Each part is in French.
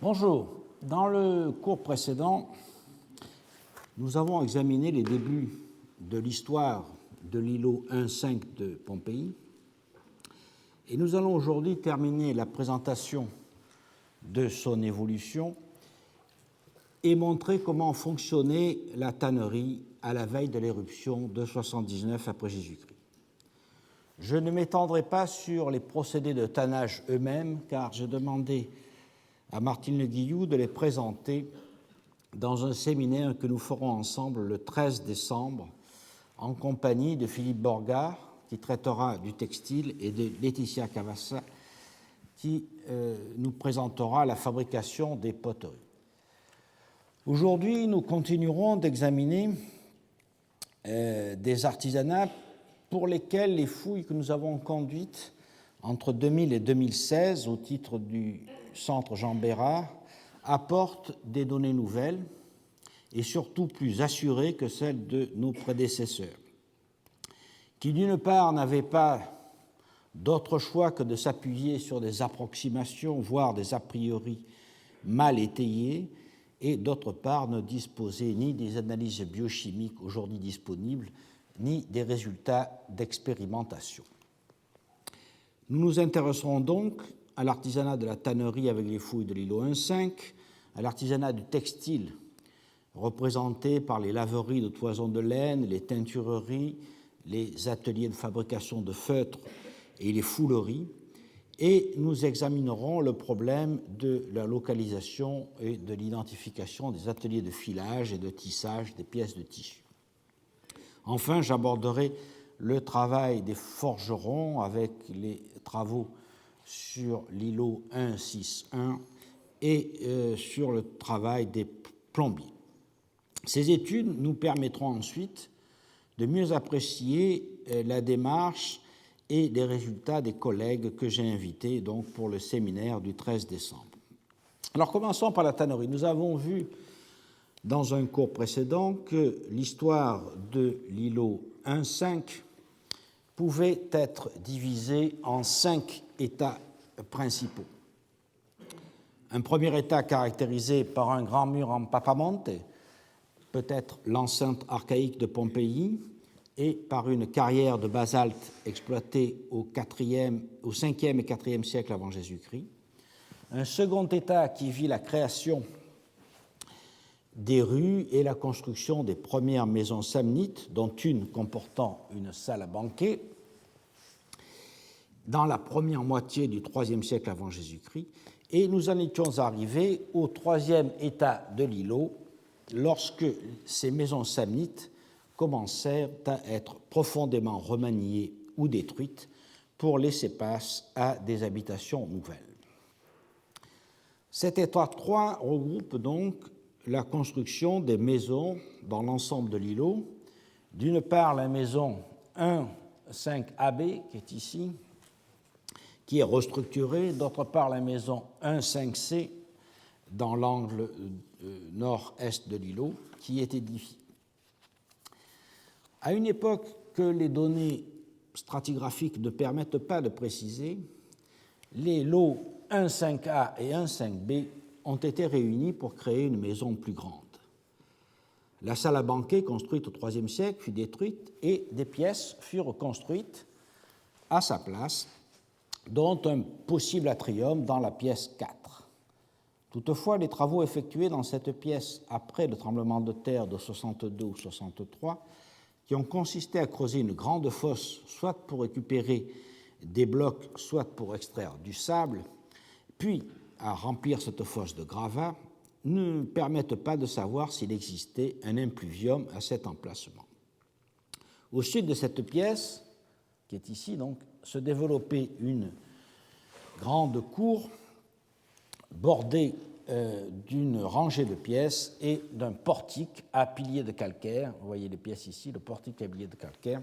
Bonjour. Dans le cours précédent, nous avons examiné les débuts de l'histoire de l'îlot 1-5 de Pompéi et nous allons aujourd'hui terminer la présentation de son évolution et montrer comment fonctionnait la tannerie à la veille de l'éruption de 79 après Jésus-Christ. Je ne m'étendrai pas sur les procédés de tannage eux-mêmes, car j'ai demandé à Martine Le Guillou de les présenter dans un séminaire que nous ferons ensemble le 13 décembre en compagnie de Philippe Borgard, qui traitera du textile, et de Laetitia Cavassa, qui nous présentera la fabrication des poteries. Aujourd'hui, nous continuerons d'examiner des artisanats pour lesquels les fouilles que nous avons conduites entre 2000 et 2016 au titre du Centre Jean Bérard apportent des données nouvelles et surtout plus assurées que celles de nos prédécesseurs, qui d'une part n'avaient pas d'autre choix que de s'appuyer sur des approximations, voire des a priori mal étayés, et d'autre part ne disposaient ni des analyses biochimiques aujourd'hui disponibles, ni des résultats d'expérimentation. Nous nous intéresserons donc à l'artisanat de la tannerie avec les fouilles de l'îlot 1-5, à l'artisanat du textile représenté par les laveries de toisons de laine, les teintureries, les ateliers de fabrication de feutres et les fouleries, et nous examinerons le problème de la localisation et de l'identification des ateliers de filage et de tissage des pièces de tissu. Enfin, j'aborderai le travail des forgerons avec les travaux sur l'îlot 1-6-1 et sur le travail des plombiers. Ces études nous permettront ensuite de mieux apprécier la démarche et les résultats des collègues que j'ai invités donc, pour le séminaire du 13 décembre. Alors commençons par la tannerie. Nous avons vu dans un cours précédent que l'histoire de l'îlot 1-5 pouvait être divisée en 5 états principaux. Un premier état caractérisé par un grand mur en papamonte, peut-être l'enceinte archaïque de Pompéi, et par une carrière de basalte exploitée au 5e et 4e siècle avant Jésus-Christ. Un second état qui vit la création des rues et la construction des premières maisons samnites, dont une comportant une salle à banquet, dans la première moitié du IIIe siècle avant Jésus-Christ, et nous en étions arrivés au troisième état de l'îlot, lorsque ces maisons samnites commencèrent à être profondément remaniées ou détruites pour laisser place à des habitations nouvelles. Cet état 3 regroupe donc la construction des maisons dans l'ensemble de l'îlot. D'une part, la maison 1-5AB, qui est ici, qui est restructurée. D'autre part, la maison 1-5C, dans l'angle nord-est de l'îlot, qui est édifiée. À une époque que les données stratigraphiques ne permettent pas de préciser, les lots 1-5A et 1-5B ont été réunis pour créer une maison plus grande. La salle à banquet, construite au IIIe siècle, fut détruite et des pièces furent construites à sa place, dont un possible atrium dans la pièce 4. Toutefois, les travaux effectués dans cette pièce après le tremblement de terre de 62 ou 63, qui ont consisté à creuser une grande fosse, soit pour récupérer des blocs, soit pour extraire du sable, puis à remplir cette fosse de gravats, ne permettent pas de savoir s'il existait un impluvium à cet emplacement. Au sud de cette pièce, qui est ici donc, se développait une grande cour bordée d'une rangée de pièces et d'un portique à piliers de calcaire. Vous voyez les pièces ici, le portique à piliers de calcaire,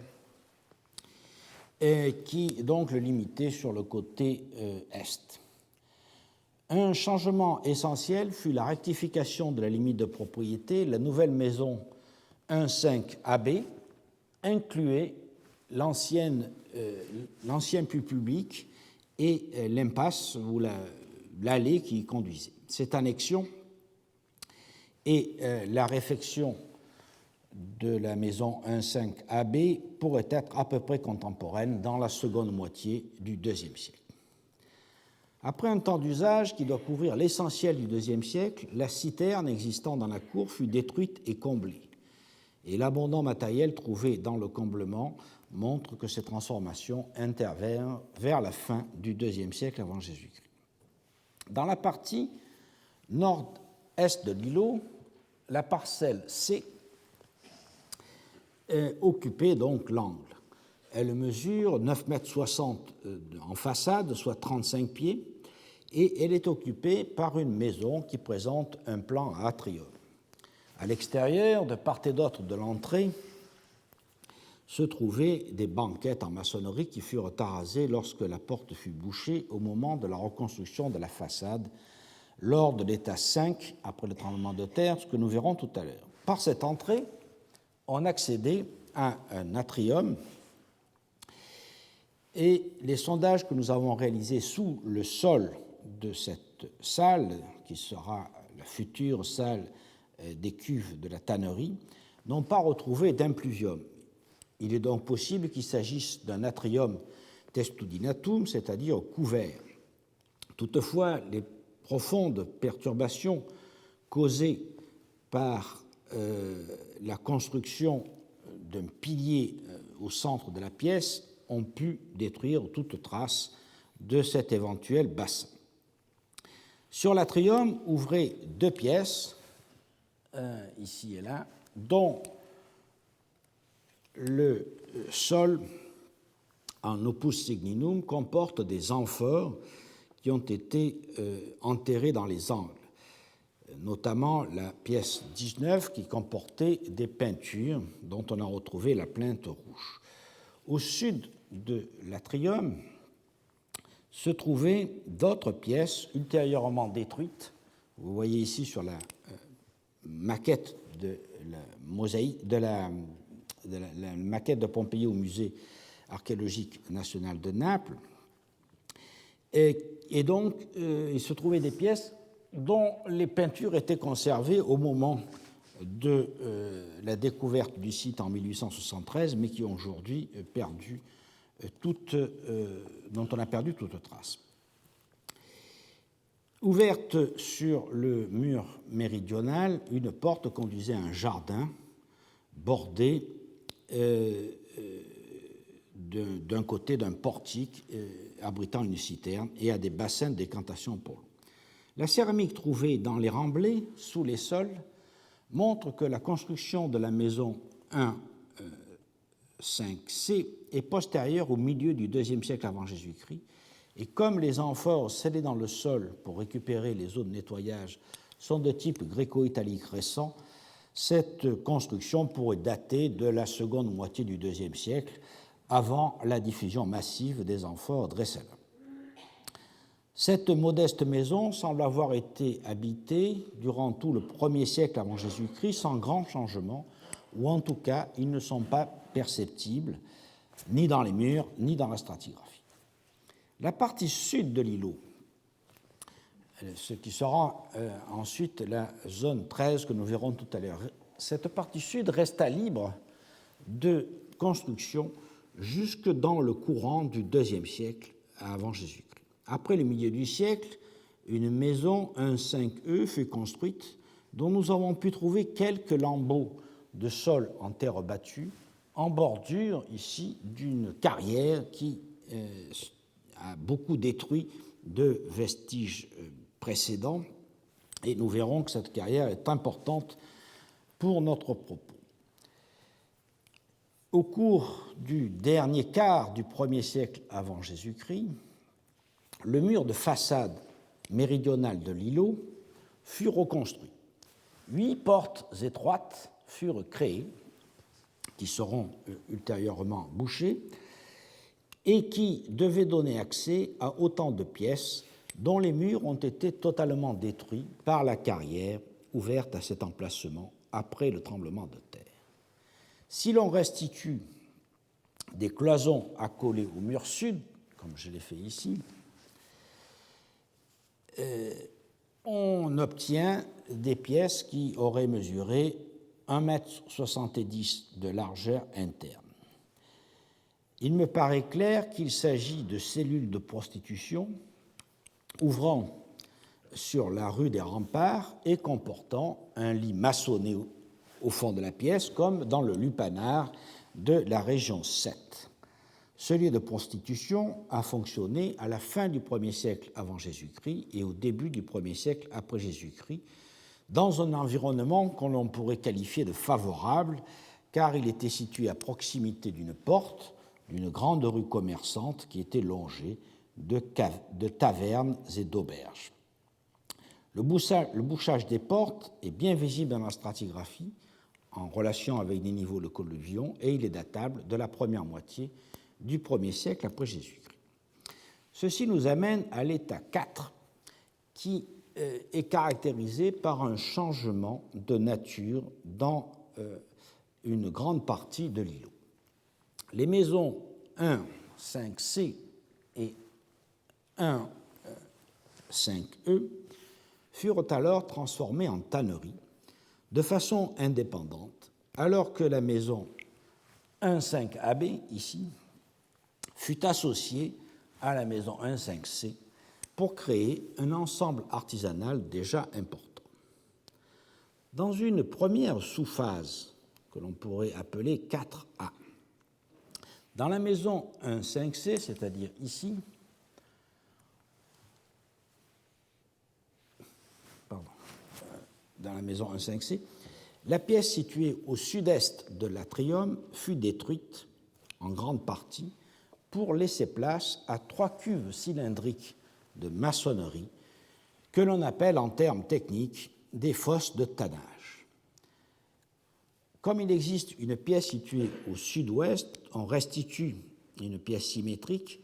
qui donc le limitait sur le côté est. Un changement essentiel fut la rectification de la limite de propriété. La nouvelle maison 1-5AB incluait l'ancien puits public et l'impasse ou l'allée qui y conduisait. Cette annexion et la réfection de la maison 1.5 AB pourraient être à peu près contemporaines dans la seconde moitié du IIe siècle. Après un temps d'usage qui doit couvrir l'essentiel du IIe siècle, la citerne existant dans la cour fut détruite et comblée. Et l'abondant matériel trouvé dans le comblement montre que ces transformations intervinrent vers la fin du IIe siècle avant Jésus-Christ. Dans la partie nord-est de l'îlot, la parcelle C occupait donc l'angle. Elle mesure 9,60 m en façade, soit 35 pieds, et elle est occupée par une maison qui présente un plan à atrium. À l'extérieur, de part et d'autre de l'entrée, se trouvaient des banquettes en maçonnerie qui furent arasées lorsque la porte fut bouchée au moment de la reconstruction de la façade lors de l'état 5 après le tremblement de terre, ce que nous verrons tout à l'heure. Par cette entrée, on accédait à un atrium et les sondages que nous avons réalisés sous le sol de cette salle, qui sera la future salle des cuves de la tannerie, n'ont pas retrouvé d'impluvium. Il est donc possible qu'il s'agisse d'un atrium testudinatum, c'est-à-dire couvert. Toutefois, les profondes perturbations causées par la construction d'un pilier au centre de la pièce ont pu détruire toute trace de cet éventuel bassin. Sur l'atrium ouvraient deux pièces, ici et là, dont le sol en opus signinum comporte des amphores qui ont été enterrés dans les angles, notamment la pièce 19 qui comportait des peintures dont on a retrouvé la plainte rouge. Au sud de l'atrium se trouvaient d'autres pièces ultérieurement détruites. Vous voyez ici sur la maquette de la mosaïque de la maquette de Pompéi au musée archéologique national de Naples. Et donc, il se trouvait des pièces dont les peintures étaient conservées au moment de la découverte du site en 1873, mais qui ont aujourd'hui perdu dont on a perdu toute trace. Ouverte sur le mur méridional, une porte conduisait à un jardin bordé d'un côté d'un portique abritant une citerne et à des bassins de décantation pour l'eau. La céramique trouvée dans les remblais sous les sols montre que la construction de la maison 1.5c est postérieure au milieu du IIe siècle avant Jésus-Christ, et comme les amphores scellées dans le sol pour récupérer les eaux de nettoyage sont de type gréco-italique récent, cette construction pourrait dater de la seconde moitié du IIe siècle, avant la diffusion massive des amphores Dressel. Cette modeste maison semble avoir été habitée durant tout le 1er siècle avant Jésus-Christ sans grand changement, ou en tout cas, ils ne sont pas perceptibles ni dans les murs ni dans la stratigraphie. La partie sud de l'îlot, ce qui sera ensuite la zone 13 que nous verrons tout à l'heure, cette partie sud resta libre de construction jusque dans le courant du IIe siècle avant Jésus-Christ. Après le milieu du siècle, une maison 1.5e fut construite dont nous avons pu trouver quelques lambeaux de sol en terre battue en bordure ici d'une carrière qui a beaucoup détruit de vestiges précédents, et nous verrons que cette carrière est importante pour notre propos. Au cours du dernier quart du 1er siècle avant Jésus-Christ, le mur de façade méridionale de l'îlot fut reconstruit. 8 portes étroites furent créées, qui seront ultérieurement bouchées, et qui devaient donner accès à autant de pièces dont les murs ont été totalement détruits par la carrière ouverte à cet emplacement après le tremblement de terre. Si l'on restitue des cloisons accolées au mur sud, comme je l'ai fait ici, on obtient des pièces qui auraient mesuré 1,70 m de largeur interne. Il me paraît clair qu'il s'agit de cellules de prostitution ouvrant sur la rue des Remparts et comportant un lit maçonné au fond de la pièce, comme dans le lupanar de la région 7. Ce lieu de prostitution a fonctionné à la fin du 1er siècle avant Jésus-Christ et au début du 1er siècle après Jésus-Christ, dans un environnement qu'on l'on pourrait qualifier de favorable, car il était situé à proximité d'une porte, d'une grande rue commerçante qui était longée de tavernes et d'auberges. Le bouchage des portes est bien visible dans la stratigraphie, en relation avec des niveaux de colluvion, et il est datable de la première moitié du 1er siècle après Jésus-Christ. Ceci nous amène à l'état 4, qui est caractérisé par un changement de nature dans une grande partie de l'îlot. Les maisons 1, 5C et 1, 5E furent alors transformées en tanneries de façon indépendante, alors que la maison 1,5AB, ici, fut associée à la maison 1,5C pour créer un ensemble artisanal déjà important. Dans une première sous-phase que l'on pourrait appeler 4A, dans la maison 1,5C, c'est-à-dire ici, dans la maison 1,5C, la pièce située au sud-est de l'atrium fut détruite en grande partie pour laisser place à 3 cuves cylindriques de maçonnerie que l'on appelle en termes techniques des fosses de tannage. Comme il existe une pièce située au sud-ouest, on restitue une pièce symétrique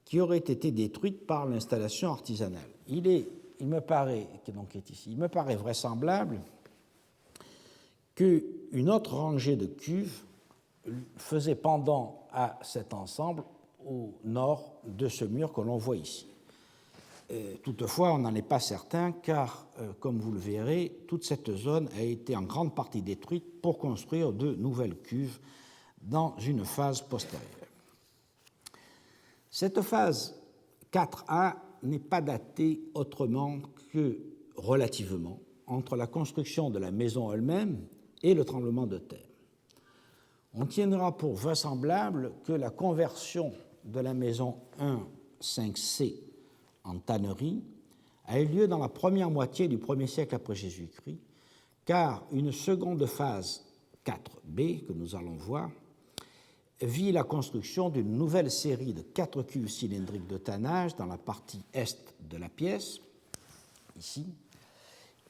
qui aurait été détruite par l'installation artisanale. Il me paraît vraisemblable qu'une autre rangée de cuves faisait pendant à cet ensemble au nord de ce mur que l'on voit ici. Toutefois, on n'en est pas certain car, comme vous le verrez, toute cette zone a été en grande partie détruite pour construire de nouvelles cuves dans une phase postérieure. Cette phase 4A n'est pas datée autrement que relativement entre la construction de la maison elle-même et le tremblement de terre. On tiendra pour vraisemblable que la conversion de la maison 1,5C en tannerie a eu lieu dans la première moitié du 1er siècle après Jésus-Christ, car une seconde phase 4B, que nous allons voir, vit la construction d'une nouvelle série de 4 cuves cylindriques de tannage dans la partie est de la pièce, ici,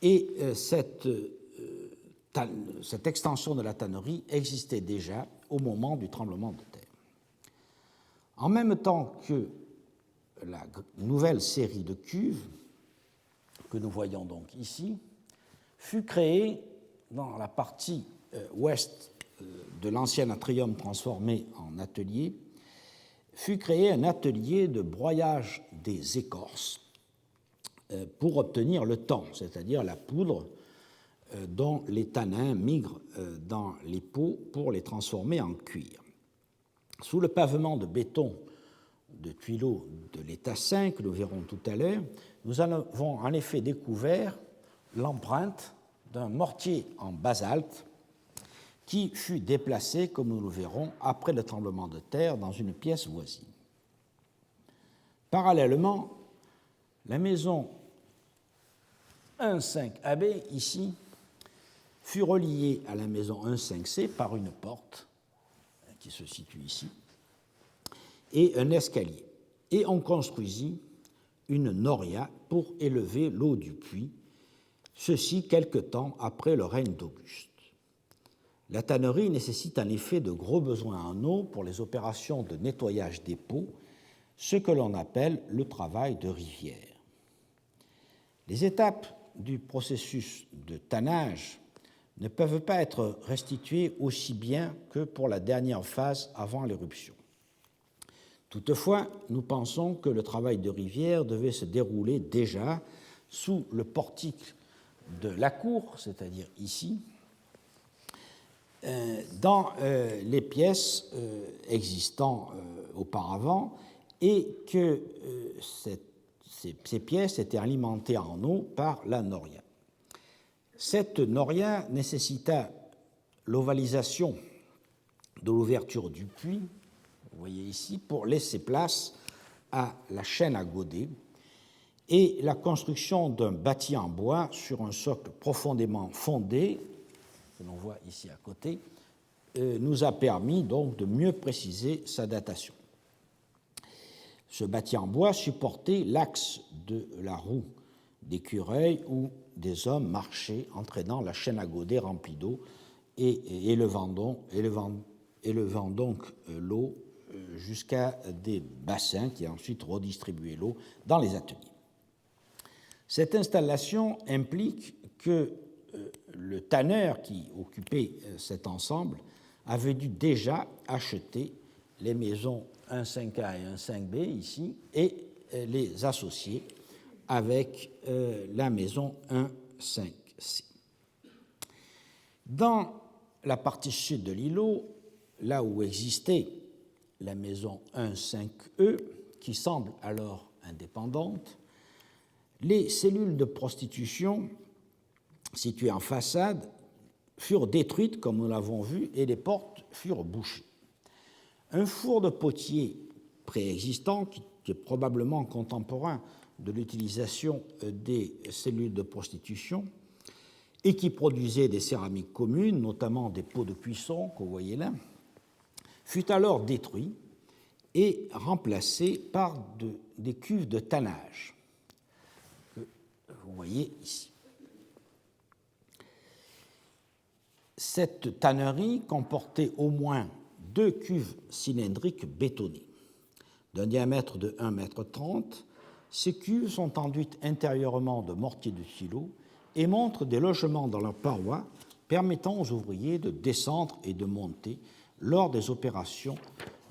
et cette extension de la tannerie existait déjà au moment du tremblement de terre. En même temps que la nouvelle série de cuves, que nous voyons donc ici, fut créée dans la partie ouest de l'ancien atrium transformé en atelier, fut créé un atelier de broyage des écorces pour obtenir le tan, c'est-à-dire la poudre dont les tanins migrent dans les pots pour les transformer en cuir. Sous le pavement de béton de Tuileaux de l'état 5, que nous verrons tout à l'heure, nous avons en effet découvert l'empreinte d'un mortier en basalte qui fut déplacé, comme nous le verrons, après le tremblement de terre dans une pièce voisine. Parallèlement, la maison 1,5AB, ici, fut reliée à la maison 1,5C par une porte qui se situe ici et un escalier. Et on construisit une noria pour élever l'eau du puits, ceci quelque temps après le règne d'Auguste. La tannerie nécessite en effet de gros besoins en eau pour les opérations de nettoyage des pots, ce que l'on appelle le travail de rivière. Les étapes du processus de tannage ne peuvent pas être restituées aussi bien que pour la dernière phase avant l'éruption. Toutefois, nous pensons que le travail de rivière devait se dérouler déjà sous le portique de la cour, c'est-à-dire ici, dans les pièces existant auparavant, et que ces pièces étaient alimentées en eau par la noria. Cette noria nécessita l'ovalisation de l'ouverture du puits, vous voyez ici, pour laisser place à la chaîne à godet, et la construction d'un bâti en bois sur un socle profondément fondé, que l'on voit ici à côté, nous a permis donc de mieux préciser sa datation. Ce bâti en bois supportait l'axe de la roue d'écureuil où des hommes marchaient entraînant la chaîne à godet remplie d'eau et élevant donc l'eau jusqu'à des bassins qui ensuite redistribuaient l'eau dans les ateliers. Cette installation implique que le tanneur qui occupait cet ensemble avait dû déjà acheter les maisons 1.5a et 1.5b ici et les associer avec la maison 1.5c. Dans la partie sud de l'îlot, là où existait la maison 1.5e, qui semble alors indépendante, les cellules de prostitution situées en façade furent détruites, comme nous l'avons vu, et les portes furent bouchées. Un four de potier préexistant, qui est probablement contemporain de l'utilisation des cellules de prostitution, et qui produisait des céramiques communes, notamment des pots de cuisson que vous voyez là, fut alors détruit et remplacé par des cuves de tannage, que vous voyez ici. Cette tannerie comportait au moins 2 cuves cylindriques bétonnées. D'un diamètre de 1,30 m, ces cuves sont enduites intérieurement de mortier de silo et montrent des logements dans leurs parois permettant aux ouvriers de descendre et de monter lors des opérations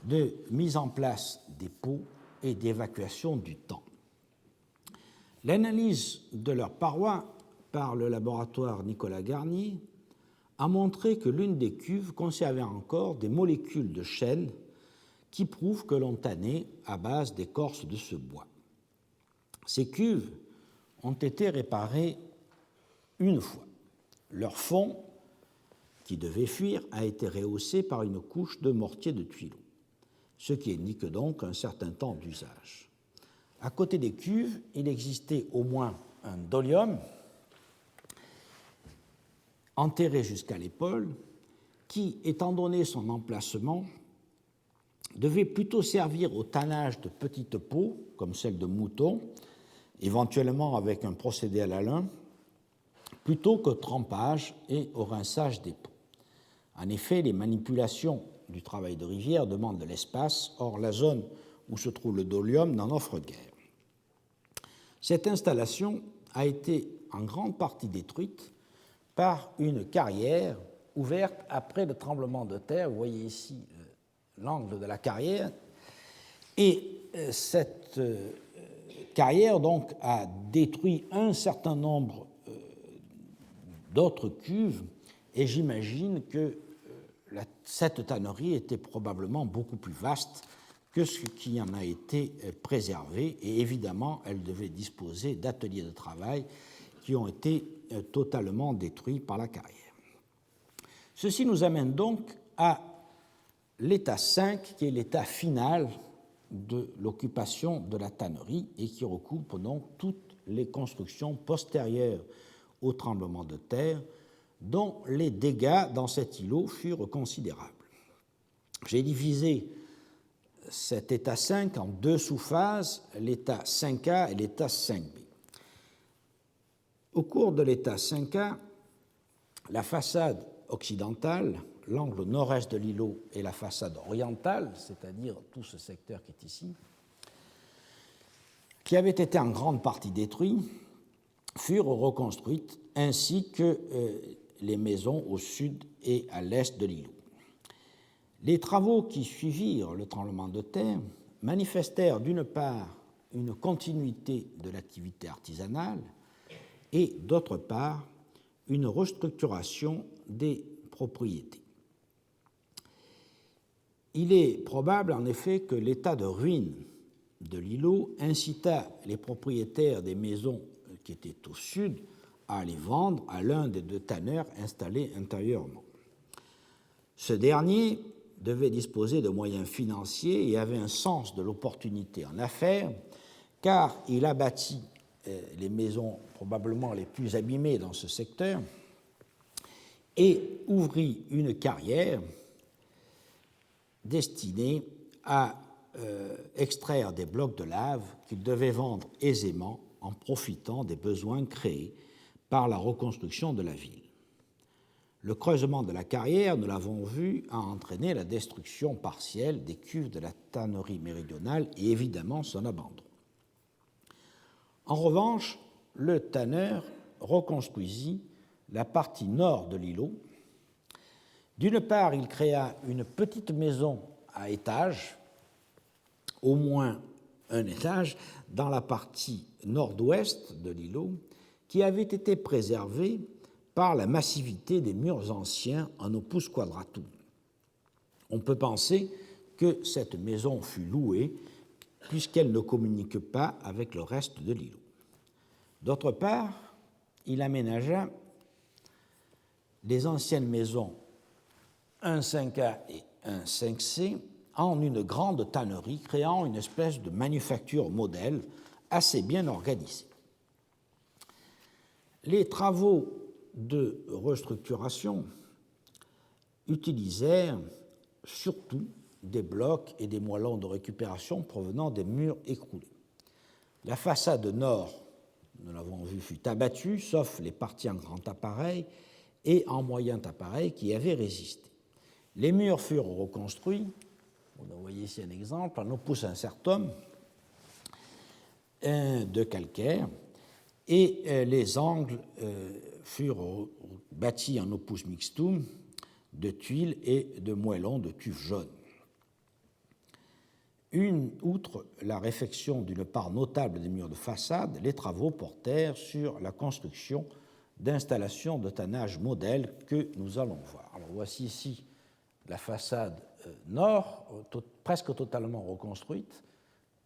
de mise en place des pots et d'évacuation du temps. L'analyse de leurs parois par le laboratoire Nicolas Garnier a montré que l'une des cuves conservait encore des molécules de chêne qui prouvent que l'on tannait à base d'écorce de ce bois. Ces cuves ont été réparées une fois. Leur fond, qui devait fuir, a été rehaussé par une couche de mortier de tuileaux, ce qui indique donc un certain temps d'usage. À côté des cuves, il existait au moins un dolium enterré jusqu'à l'épaule, qui, étant donné son emplacement, devait plutôt servir au tannage de petites peaux, comme celle de mouton, éventuellement avec un procédé à la lin, plutôt qu'au trempage et au rinçage des peaux. En effet, les manipulations du travail de rivière demandent de l'espace, or la zone où se trouve le dolium n'en offre guère. Cette installation a été en grande partie détruite par une carrière ouverte après le tremblement de terre. Vous voyez ici l'angle de la carrière. Et cette carrière donc a détruit un certain nombre d'autres cuves, et j'imagine que cette tannerie était probablement beaucoup plus vaste que ce qui en a été préservé, et évidemment, elle devait disposer d'ateliers de travail qui ont été totalement détruits par la carrière. Ceci nous amène donc à l'état 5, qui est l'état final de l'occupation de la tannerie et qui recoupe donc toutes les constructions postérieures au tremblement de terre, dont les dégâts dans cet îlot furent considérables. J'ai divisé cet état 5 en 2 sous-phases, l'état 5A et l'état 5B. Au cours de l'état 5A, la façade occidentale, l'angle nord-est de l'îlot, et la façade orientale, c'est-à-dire tout ce secteur qui est ici, qui avait été en grande partie détruit, furent reconstruites, ainsi que les maisons au sud et à l'est de l'îlot. Les travaux qui suivirent le tremblement de terre manifestèrent d'une part une continuité de l'activité artisanale, et, d'autre part, une restructuration des propriétés. Il est probable, en effet, que l'état de ruine de l'îlot incita les propriétaires des maisons qui étaient au sud à les vendre à l'un des deux tanneurs installés intérieurement. Ce dernier devait disposer de moyens financiers et avait un sens de l'opportunité en affaires, car il a bâti les maisons probablement les plus abîmées dans ce secteur et ouvrit une carrière destinée à extraire des blocs de lave qu'il devait vendre aisément en profitant des besoins créés par la reconstruction de la ville. Le creusement de la carrière, nous l'avons vu, a entraîné la destruction partielle des cuves de la tannerie méridionale et évidemment son abandon. En revanche, le tanneur reconstruisit la partie nord de l'îlot. D'une part, il créa une petite maison à étages, au moins un étage, dans la partie nord-ouest de l'îlot, qui avait été préservée par la massivité des murs anciens en opus quadratum. On peut penser que cette maison fut louée puisqu'elle ne communique pas avec le reste de l'îlot. D'autre part, il aménagea les anciennes maisons 1-5A et 1-5C en une grande tannerie, créant une espèce de manufacture modèle assez bien organisée. Les travaux de restructuration utilisèrent surtout des blocs et des moellons de récupération provenant des murs écroulés. La façade nord, nous l'avons vu, fut abattue, sauf les parties en grand appareil et en moyen appareil qui avaient résisté. Les murs furent reconstruits, vous voyez ici un exemple, en opus incertum de calcaire, et les angles furent bâtis en opus mixtum de tuiles et de moellons de tuf jaune. Outre la réfection d'une part notable des murs de façade, les travaux portèrent sur la construction d'installations de tannage modèle que nous allons voir. Alors voici ici la façade nord, presque totalement reconstruite,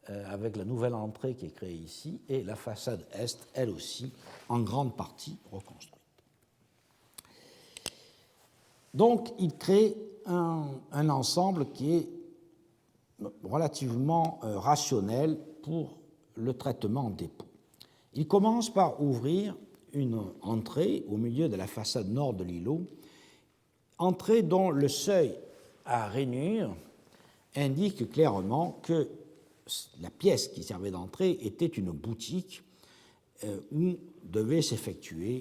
avec la nouvelle entrée qui est créée ici, et la façade est, elle aussi, en grande partie reconstruite. Donc, il crée un ensemble qui est relativement rationnel pour le traitement des pots. Il commence par ouvrir une entrée au milieu de la façade nord de l'îlot, entrée dont le seuil à rainure indique clairement que la pièce qui servait d'entrée était une boutique où devaient s'effectuer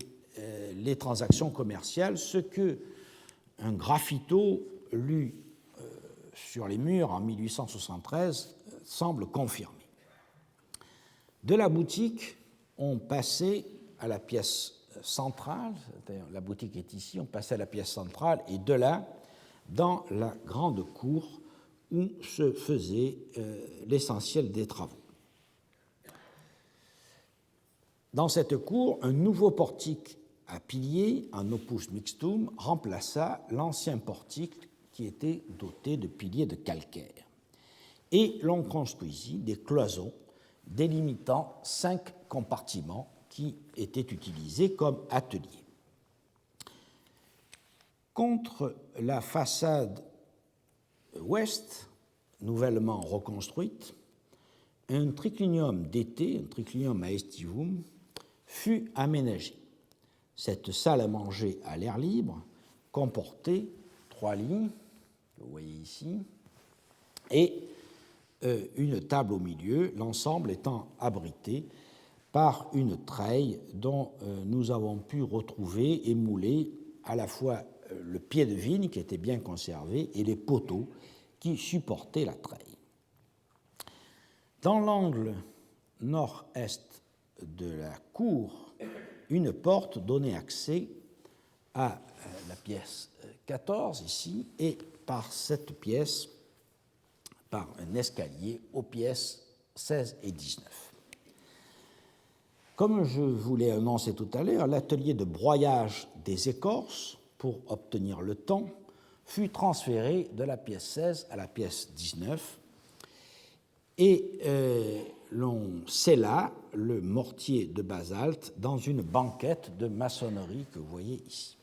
les transactions commerciales, ce que un graffito lu sur les murs en 1873 semble confirmer. De la boutique, on passait à la pièce centrale, la boutique est ici, on passait à la pièce centrale, et de là, dans la grande cour où se faisait l'essentiel des travaux. Dans cette cour, un nouveau portique à piliers en opus mixtum remplaça l'ancien portique qui était doté de piliers de calcaire. Et l'on construisit des cloisons délimitant 5 compartiments qui étaient utilisés comme ateliers. Contre la façade ouest, nouvellement reconstruite, un triclinium d'été, un triclinium aestivum, fut aménagé. Cette salle à manger à l'air libre comportait 3 lits, vous voyez ici, et une table au milieu, l'ensemble étant abrité par une treille dont nous avons pu retrouver et mouler à la fois le pied de vigne qui était bien conservé et les poteaux qui supportaient la treille. Dans l'angle nord-est de la cour, une porte donnait accès à la pièce 14 ici et par cette pièce, par un escalier aux pièces 16 et 19. Comme je vous l'ai annoncé tout à l'heure, l'atelier de broyage des écorces pour obtenir le ton fut transféré de la pièce 16 à la pièce 19 et l'on scella le mortier de basalte dans une banquette de maçonnerie que vous voyez ici.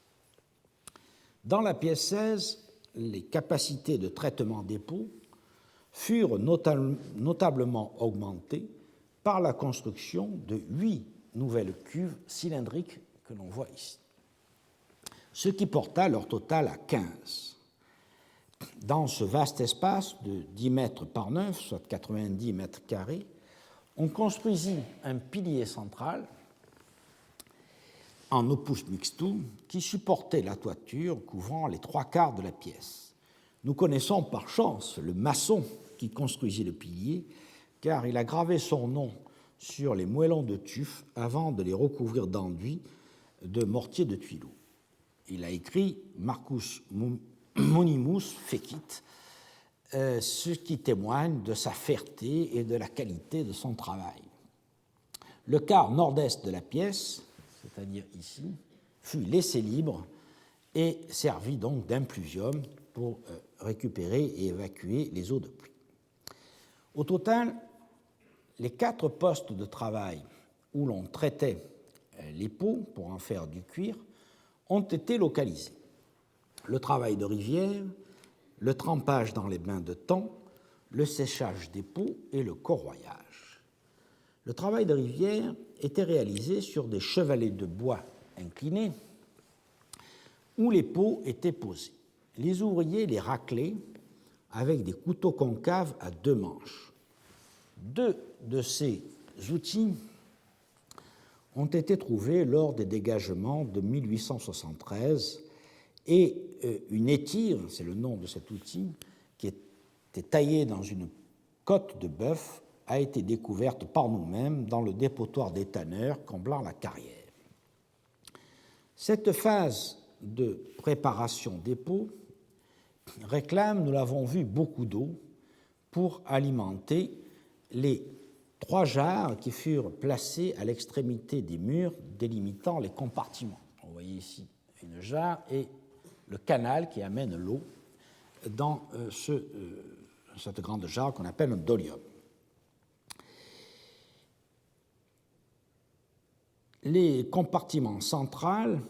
Dans la pièce 16, les capacités de traitement des pots furent notablement augmentées par la construction de 8 nouvelles cuves cylindriques que l'on voit ici, ce qui porta leur total à 15. Dans ce vaste espace de 10 mètres par 9, soit 90 mètres carrés, on construisit un pilier central en opus mixtum qui supportait la toiture couvrant les 3/4 de la pièce. Nous connaissons par chance le maçon qui construisit le pilier, car il a gravé son nom sur les moellons de tuf avant de les recouvrir d'enduit de mortier de Tuileaux. Il a écrit Marcus Monimus Fecit, ce qui témoigne de sa ferté et de la qualité de son travail. Le quart nord-est de la pièce, c'est-à-dire ici, fut laissé libre et servit donc d'impluvium pour récupérer et évacuer les eaux de pluie. Au total, les 4 postes de travail où l'on traitait les peaux pour en faire du cuir ont été localisés. Le travail de rivière, le trempage dans les bains de thon, le séchage des peaux et le corroyage. Le travail de rivière était réalisé sur des chevalets de bois inclinés où les peaux étaient posées. Les ouvriers les raclaient avec des couteaux concaves à 2 manches. 2 de ces outils ont été trouvés lors des dégagements de 1873 et une étire, c'est le nom de cet outil, qui était taillée dans une côte de bœuf, a été découverte par nous-mêmes dans le dépotoir des tanneurs comblant la carrière. Cette phase de préparation des peaux réclame, nous l'avons vu, beaucoup d'eau pour alimenter les 3 jarres qui furent placées à l'extrémité des murs délimitant les compartiments. Vous voyez ici une jarre et le canal qui amène l'eau dans cette grande jarre qu'on appelle un dolium. Les compartiments central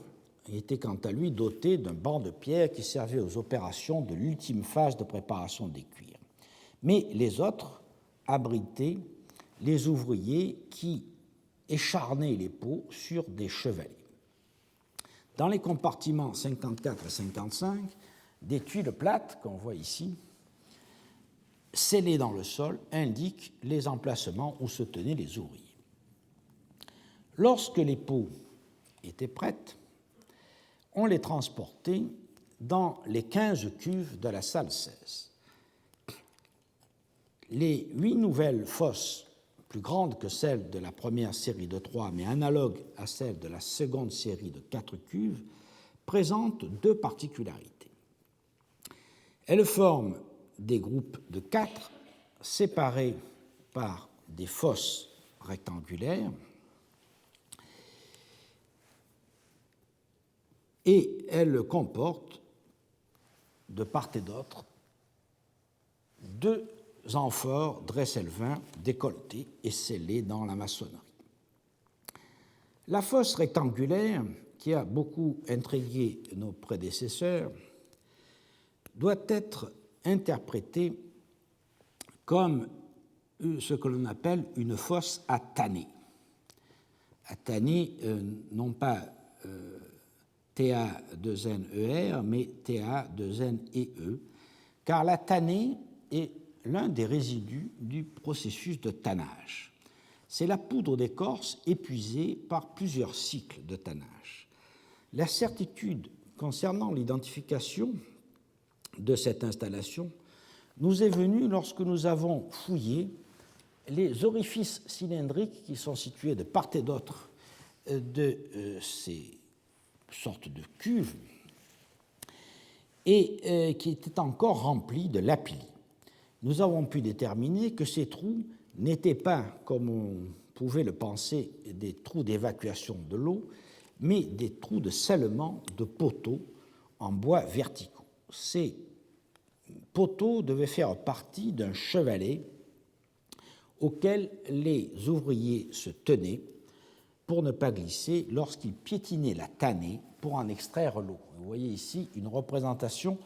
étaient quant à lui dotés d'un banc de pierre qui servait aux opérations de l'ultime phase de préparation des cuirs. Mais les autres abritaient les ouvriers qui écharnaient les peaux sur des chevalets. Dans les compartiments 54 et 55, des tuiles plates, qu'on voit ici, scellées dans le sol, indiquent les emplacements où se tenaient les ouvriers. Lorsque les peaux étaient prêtes, on les transportait dans les 15 cuves de la salle 16. Les 8 nouvelles fosses, plus grandes que celles de la première série de 3, mais analogues à celles de la seconde série de 4 cuves, présentent 2 particularités. Elles forment des groupes de 4 séparés par des fosses rectangulaires et elles comportent de part et d'autre 2 amphores Dresselvin décolletées et scellées dans la maçonnerie. La fosse rectangulaire, qui a beaucoup intrigué nos prédécesseurs, doit être interprétée comme ce que l'on appelle une fosse à tanner. À tanner, non pas TA2NER, mais TA2NEE, car la tannée est l'un des résidus du processus de tannage. C'est la poudre d'écorce épuisée par plusieurs cycles de tannage. La certitude concernant l'identification de cette installation nous est venue lorsque nous avons fouillé les orifices cylindriques qui sont situés de part et d'autre de ces sortes de cuves et qui étaient encore remplis de lapilli. Nous avons pu déterminer que ces trous n'étaient pas, comme on pouvait le penser, des trous d'évacuation de l'eau, mais des trous de scellement de poteaux en bois verticaux. Ces poteaux devaient faire partie d'un chevalet auquel les ouvriers se tenaient pour ne pas glisser lorsqu'ils piétinaient la tannée pour en extraire l'eau. Vous voyez ici une représentation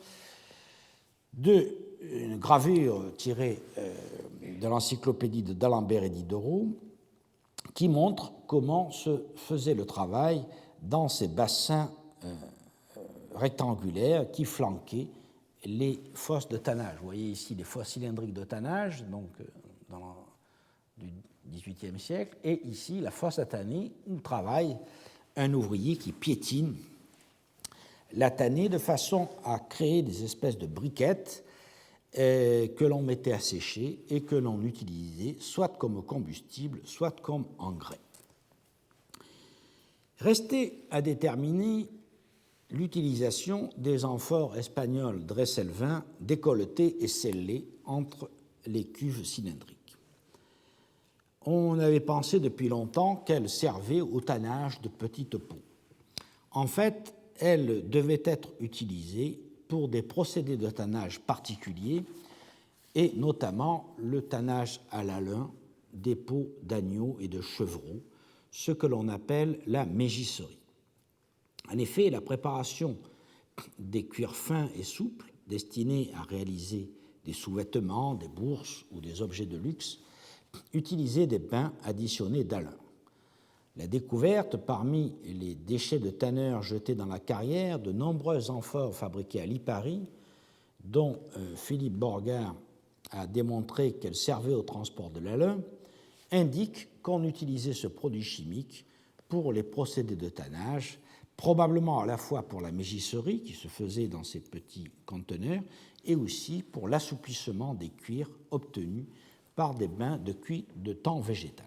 d'une gravure tirée de l'encyclopédie de d'Alembert et Diderot qui montre comment se faisait le travail dans ces bassins rectangulaires qui flanquaient les fosses de tannage. Vous voyez ici les fosses cylindriques de tannage, donc du XVIIIe siècle, et ici la fosse à tanner où travaille un ouvrier qui piétine la tannée de façon à créer des espèces de briquettes que l'on mettait à sécher et que l'on utilisait soit comme combustible, soit comme engrais. Restait à déterminer l'utilisation des amphores espagnoles Dresselvin décolletées et scellées entre les cuves cylindriques. On avait pensé depuis longtemps qu'elles servaient au tannage de petites peaux. En fait, elles devaient être utilisées pour des procédés de tannage particuliers et notamment le tannage à la lin des peaux d'agneau et de chevreau, ce que l'on appelle la mégisserie. En effet, la préparation des cuirs fins et souples destinés à réaliser des sous-vêtements, des bourses ou des objets de luxe utilisait des bains additionnés d'alun. La découverte, parmi les déchets de tanneurs jetés dans la carrière, de nombreuses amphores fabriquées à Lipari, dont Philippe Borgard a démontré qu'elles servaient au transport de l'alun, indique qu'on utilisait ce produit chimique pour les procédés de tannage, probablement à la fois pour la mégisserie qui se faisait dans ces petits conteneurs et aussi pour l'assouplissement des cuirs obtenus par des bains de cuit de tan végétal.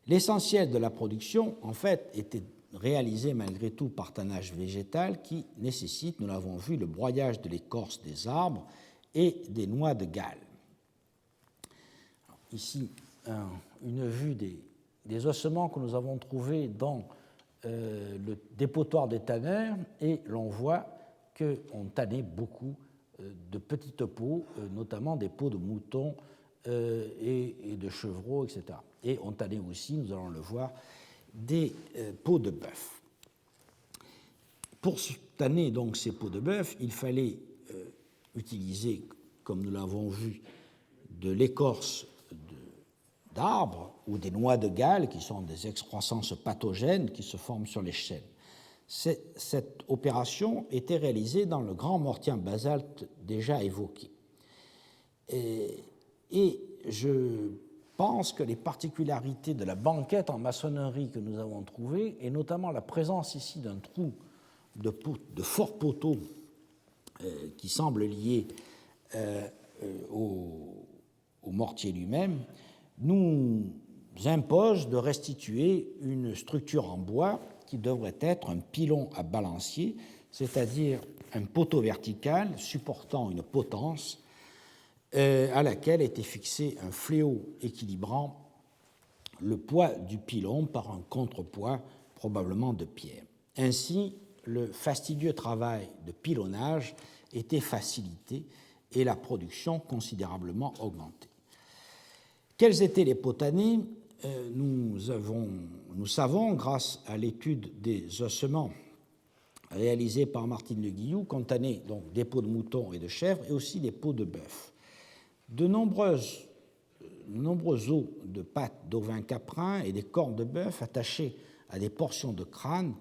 L'essentiel de la production, en fait, était réalisé malgré tout par tannage végétal qui nécessite, nous l'avons vu, le broyage de l'écorce des arbres et des noix de Galles. Ici, une vue des ossements que nous avons trouvés dans le dépotoir des tanneurs, et l'on voit qu'on tannait beaucoup de petites peaux, notamment des peaux de mouton et de chevreau, etc. Et on tannait aussi, nous allons le voir, des peaux de bœuf. Pour tanner donc ces peaux de bœuf, il fallait utiliser, comme nous l'avons vu, de l'écorce d'arbres ou des noix de Galles, qui sont des excroissances pathogènes qui se forment sur les chênes. Cette opération était réalisée dans le grand mortier en basalte déjà évoqué. Et je pense que les particularités de la banquette en maçonnerie que nous avons trouvée, et notamment la présence ici d'un trou de fort poteau qui semble lié au mortier lui-même, nous impose de restituer une structure en bois qui devrait être un pilon à balancier, c'est-à-dire un poteau vertical supportant une potence à laquelle était fixé un fléau équilibrant le poids du pilon par un contrepoids probablement de pierre. Ainsi, le fastidieux travail de pilonnage était facilité et la production considérablement augmentée. Quels étaient les pots tannés ? Nous savons, grâce à l'étude des ossements réalisée par Martine Le Guillou, qu'on tannait donc des peaux de mouton et de chèvre et aussi des peaux de bœuf. De nombreux os de pattes d'ovins caprins et des cornes de bœuf attachés à des portions de crâne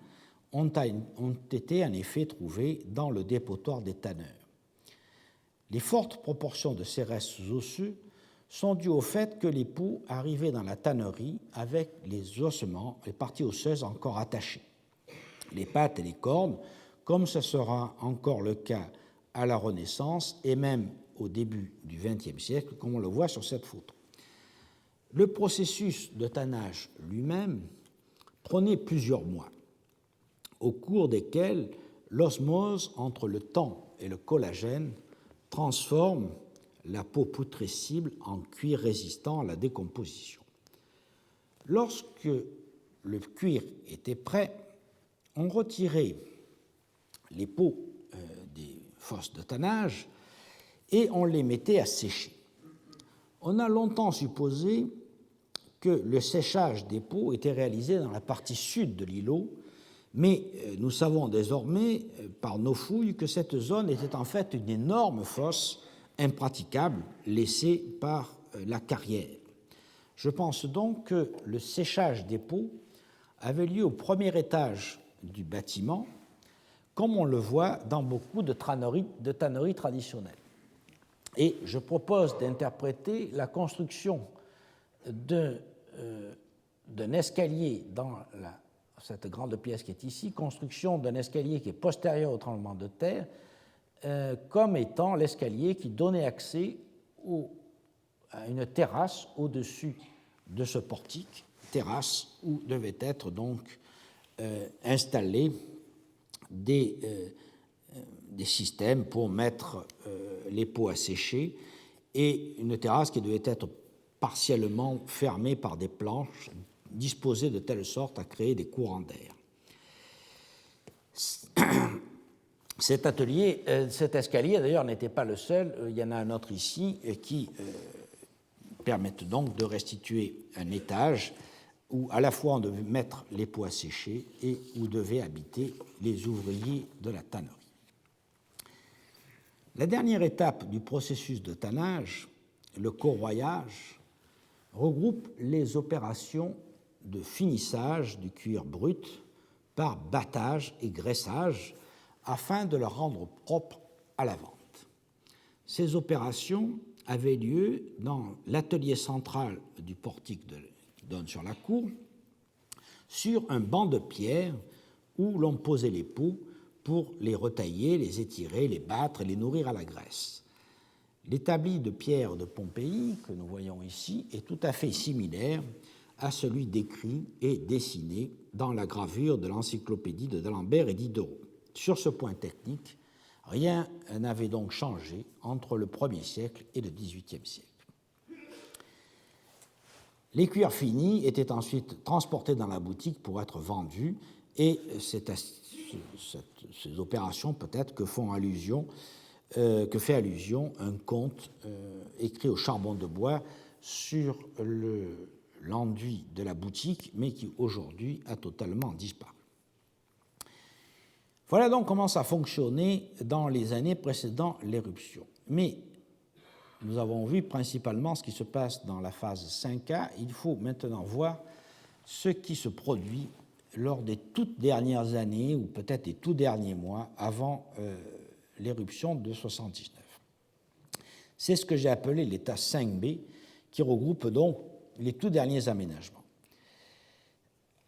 ont été en effet trouvés dans le dépotoir des tanneurs. Les fortes proportions de ces restes osseux sont dues au fait que les peaux arrivaient dans la tannerie avec les ossements, les parties osseuses encore attachées. Les pattes et les cornes, comme ce sera encore le cas à la Renaissance et même au début du XXe siècle, comme on le voit sur cette photo. Le processus de tannage lui-même prenait plusieurs mois, au cours desquels l'osmose entre le tan et le collagène transforme la peau putrescible en cuir résistant à la décomposition. Lorsque le cuir était prêt, on retirait les peaux des fosses de tannage et on les mettait à sécher. On a longtemps supposé que le séchage des peaux était réalisé dans la partie sud de l'îlot, mais nous savons désormais par nos fouilles que cette zone était en fait une énorme fosse impraticable laissée par la carrière. Je pense donc que le séchage des peaux avait lieu au premier étage du bâtiment, comme on le voit dans beaucoup de tanneries traditionnelles. Et je propose d'interpréter la construction d'un escalier dans cette grande pièce qui est ici, construction d'un escalier qui est postérieur au tremblement de terre, comme étant l'escalier qui donnait accès à une terrasse au-dessus de ce portique, terrasse où devaient être donc installés des systèmes pour mettre les peaux à sécher, et une terrasse qui devait être partiellement fermée par des planches disposées de telle sorte à créer des courants d'air. Cet escalier d'ailleurs n'était pas le seul, il y en a un autre ici qui permettent donc de restituer un étage où à la fois on devait mettre les peaux à sécher et où devaient habiter les ouvriers de la tannerie. La dernière étape du processus de tannage, le corroyage, regroupe les opérations de finissage du cuir brut par battage et graissage afin de le rendre propre à la vente. Ces opérations avaient lieu dans l'atelier central du portique qui donne sur la cour, sur un banc de pierre où l'on posait les peaux pour les retailler, les étirer, les battre et les nourrir à la graisse. L'établi de pierre de Pompéi, que nous voyons ici, est tout à fait similaire à celui décrit et dessiné dans la gravure de l'encyclopédie de d'Alembert et Diderot. Sur ce point technique, rien n'avait donc changé entre le 1er siècle et le XVIIIe siècle. Les cuirs finis étaient ensuite transportés dans la boutique pour être vendus, et ces opérations peut-être que fait allusion un conte écrit au charbon de bois sur l'enduit de la boutique, mais qui aujourd'hui a totalement disparu. Voilà donc comment ça fonctionnait dans les années précédant l'éruption. Mais nous avons vu principalement ce qui se passe dans la phase 5A. Il faut maintenant voir ce qui se produit lors des toutes dernières années, ou peut-être des tout derniers mois, avant l'éruption de 1979. C'est ce que j'ai appelé l'état 5B, qui regroupe donc les tout derniers aménagements.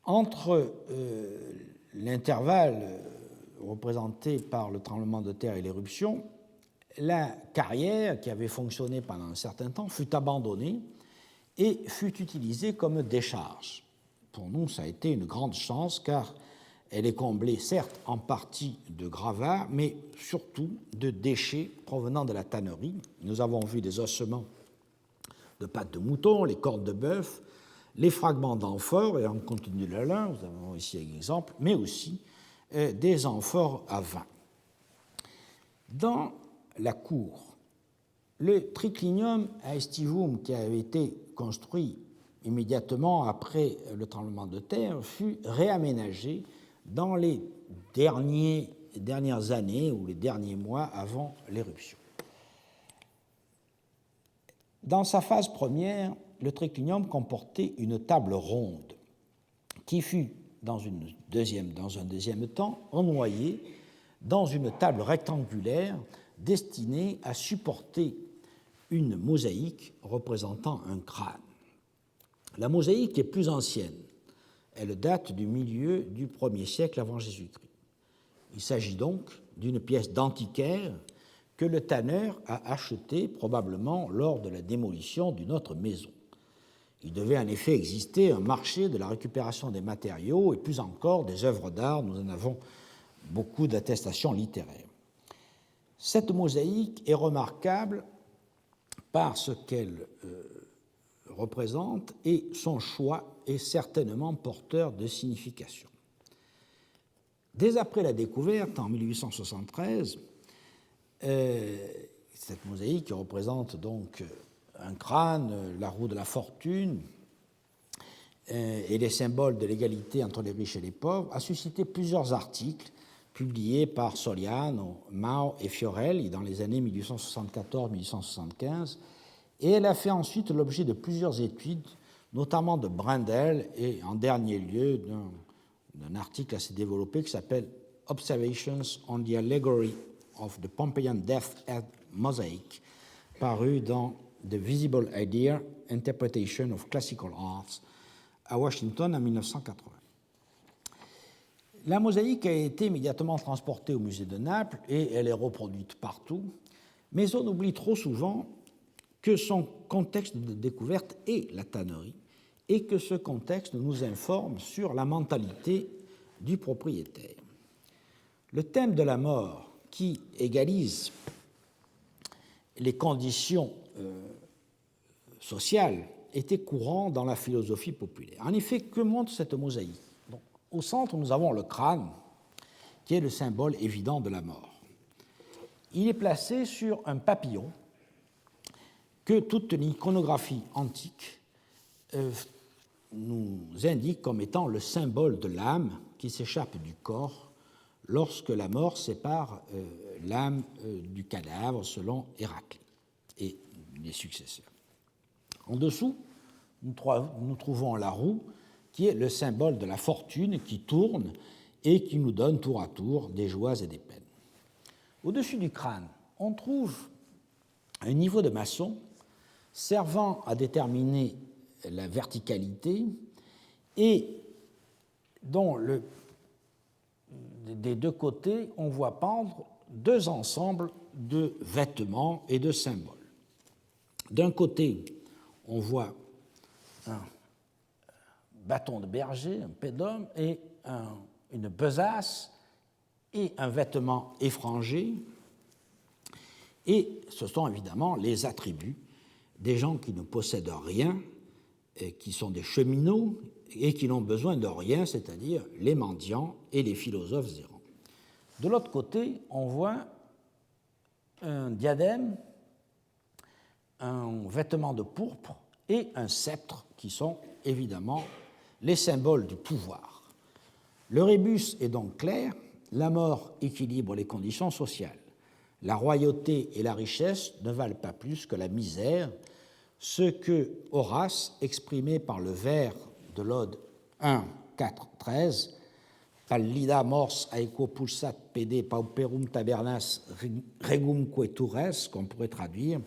Entre l'intervalle représenté par le tremblement de terre et l'éruption, la carrière, qui avait fonctionné pendant un certain temps, fut abandonnée et fut utilisée comme décharge. Pour nous, ça a été une grande chance, car elle est comblée, certes, en partie de gravats, mais surtout de déchets provenant de la tannerie. Nous avons vu des ossements de pattes de mouton, les cornes de bœuf, les fragments d'amphores et en contenu de lin, nous avons ici un exemple, mais aussi des amphores à vin. Dans la cour, le triclinium aestivum, qui avait été construit immédiatement après le tremblement de terre, fut réaménagé dans les dernières années ou les derniers mois avant l'éruption. Dans sa phase première, le triclinium comportait une table ronde qui fut, dans un deuxième temps, ennoyée dans une table rectangulaire destinée à supporter une mosaïque représentant un crâne. La mosaïque est plus ancienne. Elle date du milieu du 1er siècle avant Jésus-Christ. Il s'agit donc d'une pièce d'antiquaire que le tanneur a achetée probablement lors de la démolition d'une autre maison. Il devait en effet exister un marché de la récupération des matériaux et plus encore des œuvres d'art. Nous en avons beaucoup d'attestations littéraires. Cette mosaïque est remarquable par ce qu'elle représente et son choix est certainement porteur de signification. Dès après la découverte, en 1873, cette mosaïque qui représente donc un crâne, la roue de la fortune et les symboles de l'égalité entre les riches et les pauvres, a suscité plusieurs articles publiés par Soliano, Mao et Fiorelli dans les années 1874-1875, et elle a fait ensuite l'objet de plusieurs études, notamment de Brendel et en dernier lieu d'un article assez développé qui s'appelle Observations on the Allegory of the Pompeian Death Head Mosaic, paru dans The Visible Idea, Interpretation of Classical Arts, à Washington en 1980. La mosaïque a été immédiatement transportée au musée de Naples et elle est reproduite partout, mais on oublie trop souvent que son contexte de découverte est la tannerie et que ce contexte nous informe sur la mentalité du propriétaire. Le thème de la mort qui égalise les conditions sociales était courant dans la philosophie populaire. En effet, que montre cette mosaïque? Bon, au centre, nous avons le crâne, qui est le symbole évident de la mort. Il est placé sur un papillon que toute l'iconographie antique nous indique comme étant le symbole de l'âme qui s'échappe du corps lorsque la mort sépare l'âme du cadavre, selon Héraclite et les successeurs. En dessous, nous trouvons la roue, qui est le symbole de la fortune qui tourne et qui nous donne tour à tour des joies et des peines. Au-dessus du crâne, on trouve un niveau de maçon servant à déterminer la verticalité et dont des deux côtés, on voit pendre deux ensembles de vêtements et de symboles. D'un côté, on voit un bâton de berger, un pedum, et une besace et un vêtement effrangé. Et ce sont évidemment les attributs des gens qui ne possèdent rien, qui sont des cheminots et qui n'ont besoin de rien, c'est-à-dire les mendiants et les philosophes errants. De l'autre côté, on voit un diadème, un vêtement de pourpre et un sceptre qui sont évidemment les symboles du pouvoir. Le rébus est donc clair, la mort équilibre les conditions sociales. La royauté et la richesse ne valent pas plus que la misère, ce que Horace, exprimé par le vers de l'Ode 1, 4, 13, Pallida mors aequo pulsat pede pauperum tabernas regumque tures, qu'on pourrait traduire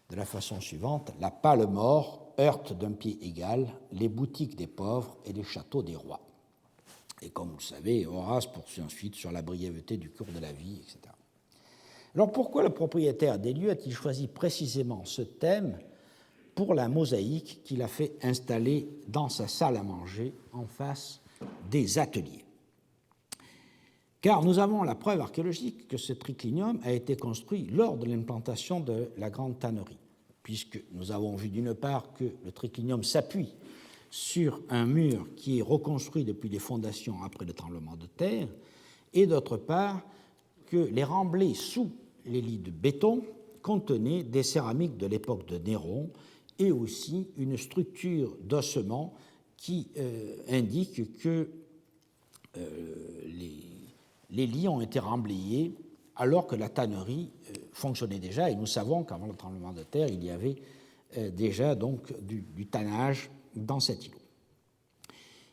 de la façon suivante: la pâle mort heurte d'un pied égal les boutiques des pauvres et les châteaux des rois. Et comme vous le savez, Horace poursuit ensuite sur la brièveté du cours de la vie, etc. Alors pourquoi le propriétaire des lieux a-t-il choisi précisément ce thème pour la mosaïque qu'il a fait installer dans sa salle à manger en face des ateliers? Car nous avons la preuve archéologique que ce triclinium a été construit lors de l'implantation de la grande tannerie, puisque nous avons vu d'une part que le triclinium s'appuie sur un mur qui est reconstruit depuis les fondations après le tremblement de terre, et d'autre part que les remblais sous les lits de béton contenaient des céramiques de l'époque de Néron et aussi une structure d'ossement qui indique que les lits ont été remblayés alors que la tannerie fonctionnait déjà, et nous savons qu'avant le tremblement de terre, il y avait déjà donc du tannage dans cet îlot.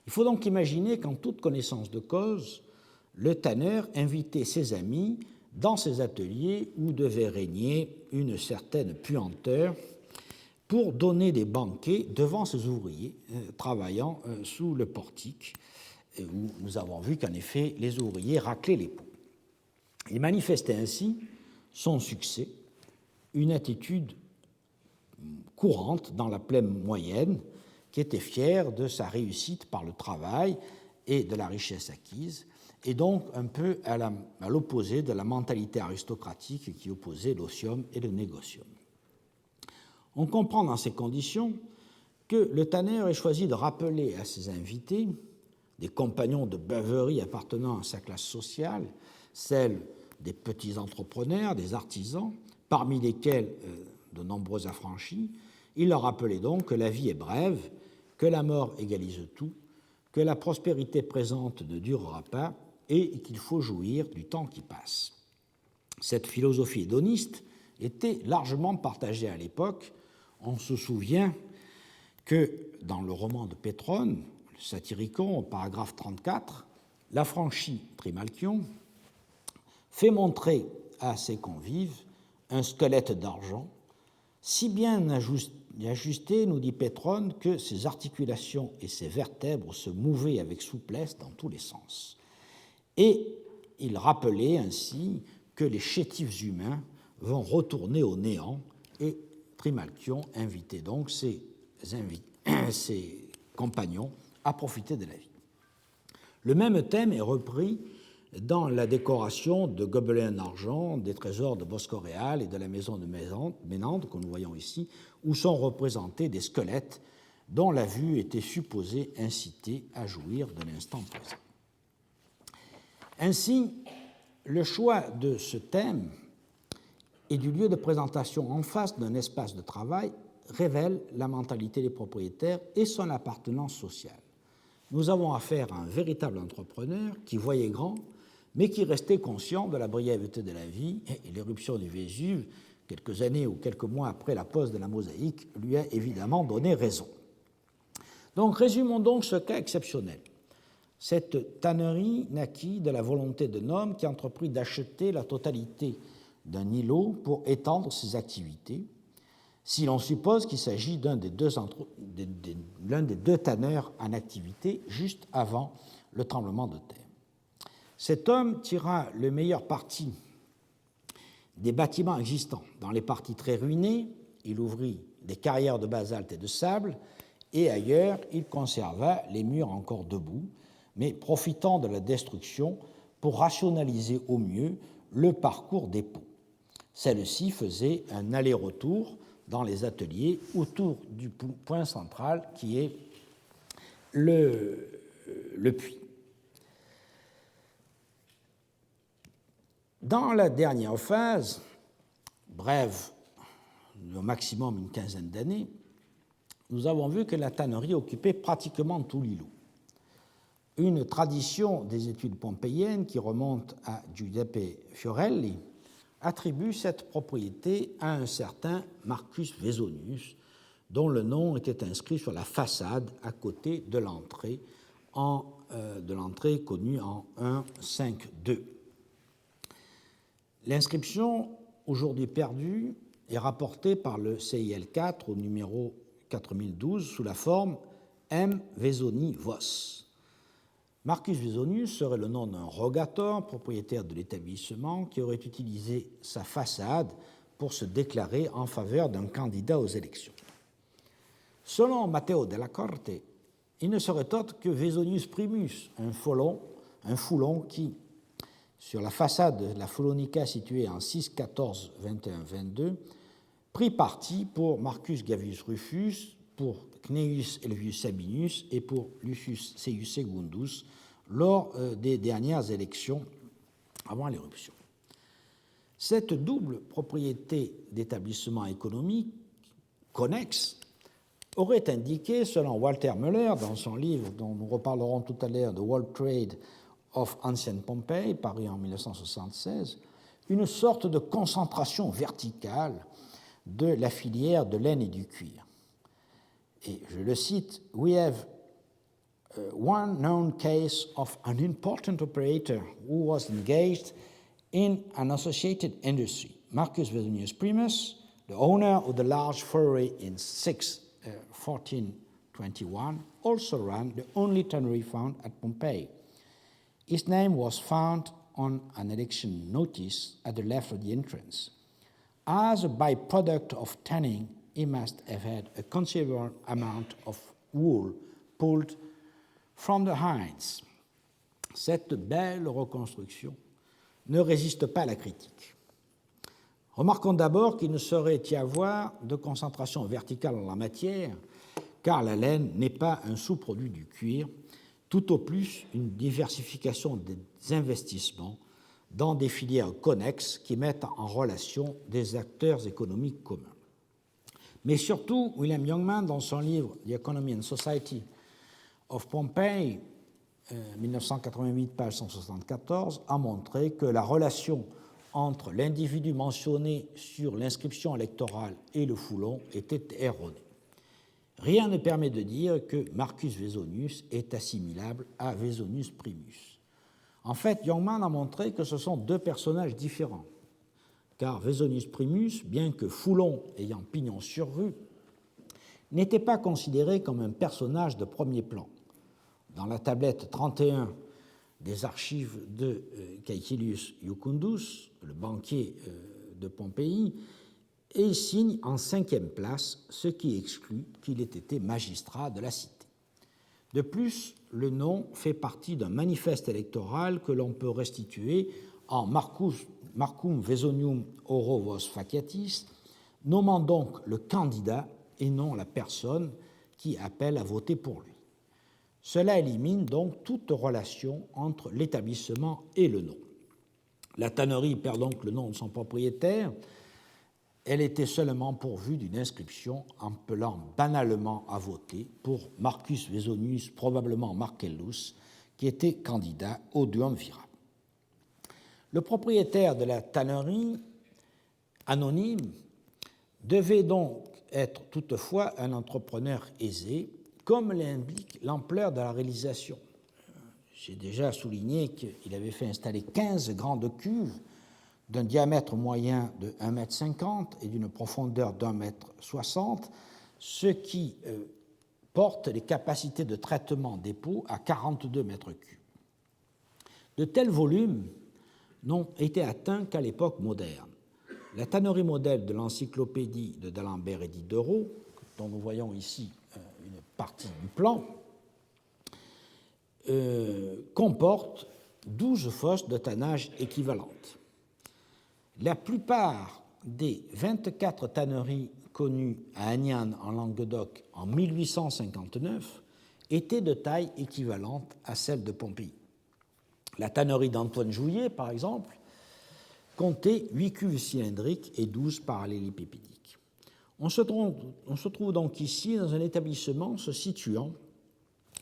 Il faut donc imaginer qu'en toute connaissance de cause, le tanneur invitait ses amis dans ses ateliers où devait régner une certaine puanteur pour donner des banquets devant ses ouvriers travaillant sous le portique, où nous avons vu qu'en effet les ouvriers raclaient les pots. Il manifestait ainsi son succès, une attitude courante dans la plèbe moyenne qui était fière de sa réussite par le travail et de la richesse acquise, et donc un peu à l'opposé de la mentalité aristocratique qui opposait l'otium et le négocium. On comprend dans ces conditions que le tanneur ait choisi de rappeler à ses invités des compagnons de beuverie appartenant à sa classe sociale, celle des petits entrepreneurs, des artisans, parmi lesquels de nombreux affranchis. Il leur rappelait donc que la vie est brève, que la mort égalise tout, que la prospérité présente ne durera pas et qu'il faut jouir du temps qui passe. Cette philosophie hédoniste était largement partagée à l'époque. On se souvient que dans le roman de Pétrone, le Satyricon, au paragraphe 34, l'affranchi Trimalchion fait montrer à ses convives un squelette d'argent, si bien ajusté, nous dit Pétrone, que ses articulations et ses vertèbres se mouvaient avec souplesse dans tous les sens. Et il rappelait ainsi que les chétifs humains vont retourner au néant, et Trimalchion invitait donc ses compagnons à profiter de la vie. Le même thème est repris dans la décoration de gobelets d'argent des trésors de Boscoréal et de la maison de Ménandre, que nous voyons ici, où sont représentés des squelettes dont la vue était supposée inciter à jouir de l'instant présent. Ainsi, le choix de ce thème et du lieu de présentation en face d'un espace de travail révèle la mentalité des propriétaires et son appartenance sociale. Nous avons affaire à un véritable entrepreneur qui voyait grand, mais qui restait conscient de la brièveté de la vie, et l'éruption du Vésuve, quelques années ou quelques mois après la pose de la mosaïque, lui a évidemment donné raison. Donc, résumons donc ce cas exceptionnel. Cette tannerie naquit de la volonté d'un homme qui entreprit d'acheter la totalité d'un îlot pour étendre ses activités, si l'on suppose qu'il s'agit l'un des deux tanneurs en activité juste avant le tremblement de terre. Cet homme tira le meilleur parti des bâtiments existants. Dans les parties très ruinées, il ouvrit des carrières de basalte et de sable, et ailleurs, il conserva les murs encore debout, mais profitant de la destruction pour rationaliser au mieux le parcours des pots. Celle-ci faisait un aller-retour dans les ateliers autour du point central qui est le puits. Dans la dernière phase, brève, au maximum une quinzaine d'années, nous avons vu que la tannerie occupait pratiquement tout l'îlot. Une tradition des études pompéiennes qui remonte à Giuseppe Fiorelli attribue cette propriété à un certain Marcus Vesonius, dont le nom était inscrit sur la façade à côté de l'entrée connue en 152. L'inscription, aujourd'hui perdue, est rapportée par le CIL 4 au numéro 4012 sous la forme M. Vesoni Vos. Marcus Vesonius serait le nom d'un rogator, propriétaire de l'établissement, qui aurait utilisé sa façade pour se déclarer en faveur d'un candidat aux élections. Selon Matteo della Corte, il ne serait autre que Vesonius Primus, un foulon qui, sur la façade de la Faulonica située en 614 21-22, prit parti pour Marcus Gavius Rufus, pour Cneius Elvius Sabinus et pour Lucius Seius Secundus lors des dernières élections avant l'éruption. Cette double propriété d'établissement économique connexe aurait indiqué, selon Walter Müller, dans son livre dont nous reparlerons tout à l'heure, The World Trade of Ancient Pompeii, paru en 1976, une sorte de concentration verticale de la filière de laine et du cuir. Et je le cite, « We have one known case of an important operator who was engaged in an associated industry. Marcus Vesonius Primus, the owner of the large foray in 1421, also ran the only tannery found at Pompeii. His name was found on an election notice at the left of the entrance. As a byproduct of tanning, he must have had a considerable amount of wool pulled from the hinds. » Cette belle reconstruction ne résiste pas à la critique. Remarquons d'abord qu'il ne saurait y avoir de concentration verticale en la matière car la laine n'est pas un sous-produit du cuir, tout au plus une diversification des investissements dans des filières connexes qui mettent en relation des acteurs économiques communs. Mais surtout, William Youngman, dans son livre The Economy and Society of Pompeii, 1988, page 174, a montré que la relation entre l'individu mentionné sur l'inscription électorale et le foulon était erronée. Rien ne permet de dire que Marcus Vesonius est assimilable à Vesonius Primus. En fait, Youngman a montré que ce sont deux personnages différents, car Vesonius Primus, bien que foulon ayant pignon sur rue, n'était pas considéré comme un personnage de premier plan. Dans la tablette 31 des archives de Caecilius Iucundus, le banquier de Pompéi, et signe en 5e place, ce qui exclut qu'il ait été magistrat de la cité. De plus, le nom fait partie d'un manifeste électoral que l'on peut restituer en Marcum Vesonium Oro Vos Faciatis, nommant donc le candidat et non la personne qui appelle à voter pour lui. Cela élimine donc toute relation entre l'établissement et le nom. La tannerie perd donc le nom de son propriétaire. Elle était seulement pourvue d'une inscription appelant banalement à voter pour Marcus Vesonius, probablement Marcellus, qui était candidat au duumvirat. Le propriétaire de la tannerie, anonyme, devait donc être toutefois un entrepreneur aisé, comme l'indique l'ampleur de la réalisation. J'ai déjà souligné qu'il avait fait installer 15 grandes cuves d'un diamètre moyen de 1,50 m et d'une profondeur d'1,60 m, ce qui porte les capacités de traitement des pots à 42 m3. De tels volumes n'ont été atteints qu'à l'époque moderne. La tannerie modèle de l'encyclopédie de d'Alembert et Diderot, dont nous voyons ici une partie du plan, comporte 12 fosses de tannage équivalentes. La plupart des 24 tanneries connues à Agnan en Languedoc en 1859 étaient de taille équivalente à celle de Pompéi. La tannerie d'Antoine Jouillet, par exemple, comptait 8 cuves cylindriques et 12 parallélépipédiques. On se trouve donc ici dans un établissement se situant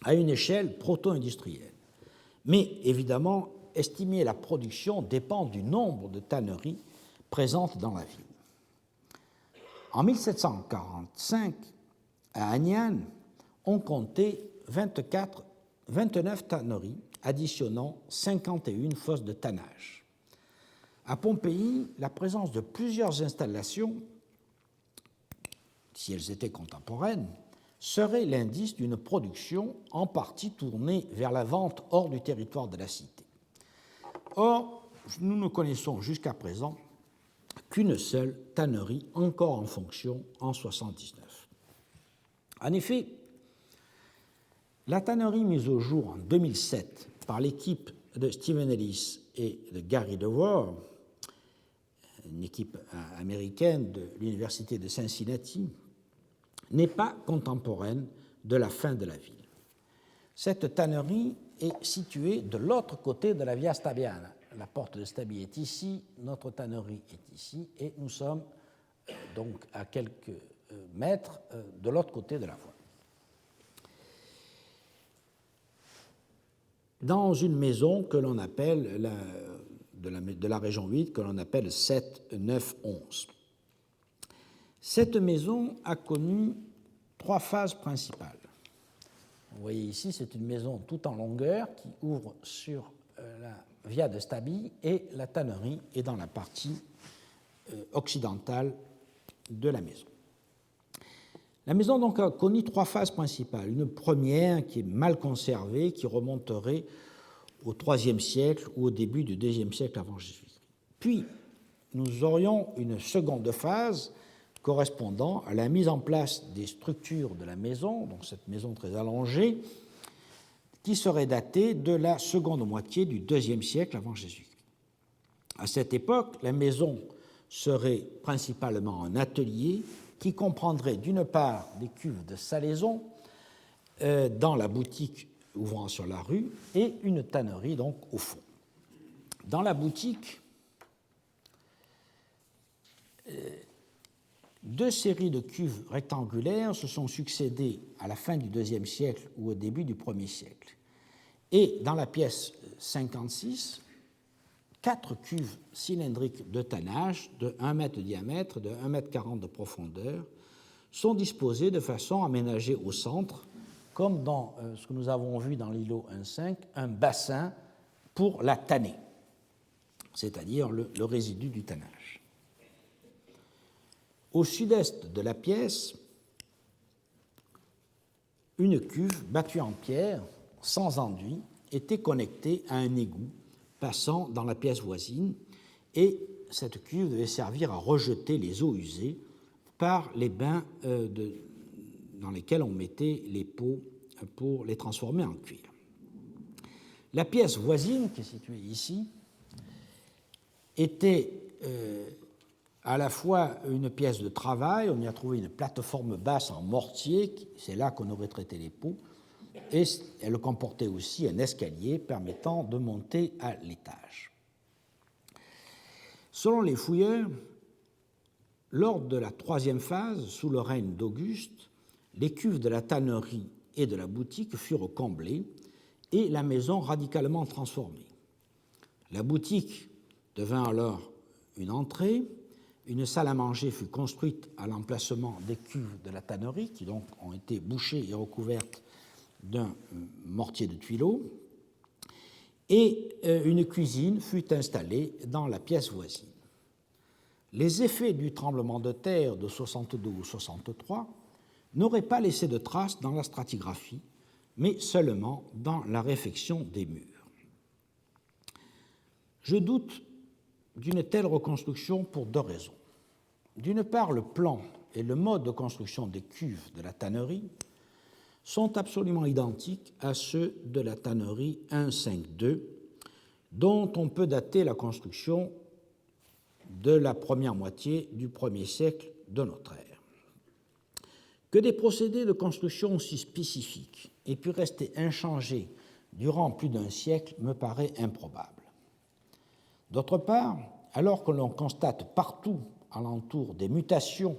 à une échelle proto-industrielle. Mais évidemment, estimer la production dépend du nombre de tanneries présentes dans la ville. En 1745, à Agnan, on comptait 29 tanneries, additionnant 51 fosses de tannage. À Pompéi, la présence de plusieurs installations, si elles étaient contemporaines, serait l'indice d'une production en partie tournée vers la vente hors du territoire de la cité. Or, nous ne connaissons jusqu'à présent qu'une seule tannerie encore en fonction en 1979. En effet, la tannerie mise au jour en 2007 par l'équipe de Stephen Ellis et de Gary DeVore, une équipe américaine de l'université de Cincinnati, n'est pas contemporaine de la fin de la ville. Cette tannerie est située de l'autre côté de la Via Stabiana. La porte de Stabie est ici, notre tannerie est ici, et nous sommes donc à quelques mètres de l'autre côté de la voie. Dans une maison que l'on appelle, de la région 8, que l'on appelle 7, 9, 11. Cette maison a connu 3 phases principales. Vous voyez ici, c'est une maison tout en longueur qui ouvre sur la Via de Stabie et la tannerie est dans la partie occidentale de la maison. La maison donc a connu 3 phases principales. Une première qui est mal conservée, qui remonterait au IIIe siècle ou au début du IIe siècle avant Jésus-Christ. Puis, nous aurions une seconde phase correspondant à la mise en place des structures de la maison, donc cette maison très allongée, qui serait datée de la seconde moitié du IIe siècle avant Jésus-Christ. À cette époque, la maison serait principalement un atelier qui comprendrait d'une part des cuves de salaison dans la boutique ouvrant sur la rue et une tannerie donc au fond. Dans la boutique, deux séries de cuves rectangulaires se sont succédées à la fin du IIe siècle ou au début du Ier siècle. Et dans la pièce 56, 4 cuves cylindriques de tannage de 1 mètre de diamètre, de 1,40 m de profondeur, sont disposées de façon aménagée au centre, comme dans ce que nous avons vu dans l'îlot 1.5, un bassin pour la tannée, c'est-à-dire le résidu du tannage. Au sud-est de la pièce, une cuve battue en pierre, sans enduit, était connectée à un égout passant dans la pièce voisine, et cette cuve devait servir à rejeter les eaux usées par les bains dans lesquels on mettait les pots pour les transformer en cuir. La pièce voisine, qui est située ici, était à la fois une pièce de travail, on y a trouvé une plateforme basse en mortier, c'est là qu'on aurait traité les pots, et elle comportait aussi un escalier permettant de monter à l'étage. Selon les fouilleurs, lors de la troisième phase, sous le règne d'Auguste, les cuves de la tannerie et de la boutique furent comblées et la maison radicalement transformée. La boutique devint alors une entrée, une salle à manger fut construite à l'emplacement des cuves de la tannerie, qui donc ont été bouchées et recouvertes d'un mortier de tuileaux, et une cuisine fut installée dans la pièce voisine. Les effets du tremblement de terre de 62 ou 63 n'auraient pas laissé de traces dans la stratigraphie, mais seulement dans la réfection des murs. Je doute d'une telle reconstruction pour 2 raisons. D'une part, le plan et le mode de construction des cuves de la tannerie sont absolument identiques à ceux de la tannerie 152, dont on peut dater la construction de la première moitié du 1er siècle de notre ère. Que des procédés de construction aussi spécifiques aient pu rester inchangés durant plus d'1 siècle me paraît improbable. D'autre part, alors que l'on constate partout alentour des mutations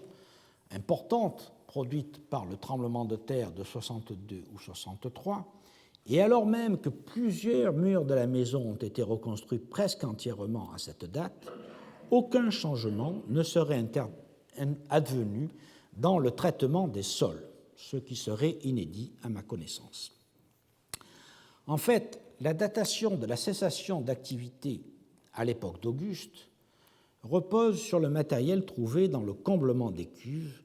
importantes produites par le tremblement de terre de 62 ou 63, et alors même que plusieurs murs de la maison ont été reconstruits presque entièrement à cette date, aucun changement ne serait advenu dans le traitement des sols, ce qui serait inédit à ma connaissance. En fait, la datation de la cessation d'activité à l'époque d'Auguste repose sur le matériel trouvé dans le comblement des cuves,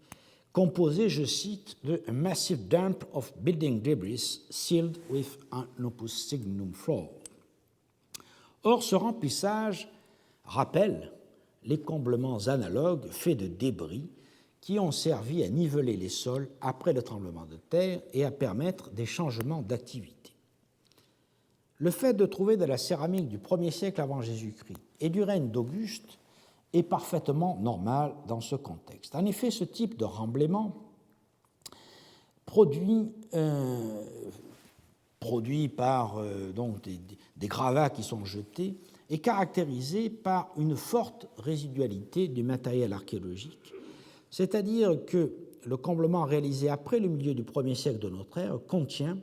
composé, je cite, de « a massive dump of building debris sealed with an opus signum floor ». Or, ce remplissage rappelle les comblements analogues faits de débris qui ont servi à niveler les sols après le tremblement de terre et à permettre des changements d'activité. Le fait de trouver de la céramique du 1er siècle avant Jésus-Christ et du règne d'Auguste est parfaitement normal dans ce contexte. En effet, ce type de remblaiement produit par donc des gravats qui sont jetés est caractérisé par une forte résidualité du matériel archéologique, c'est-à-dire que le comblement réalisé après le milieu du 1er siècle de notre ère contient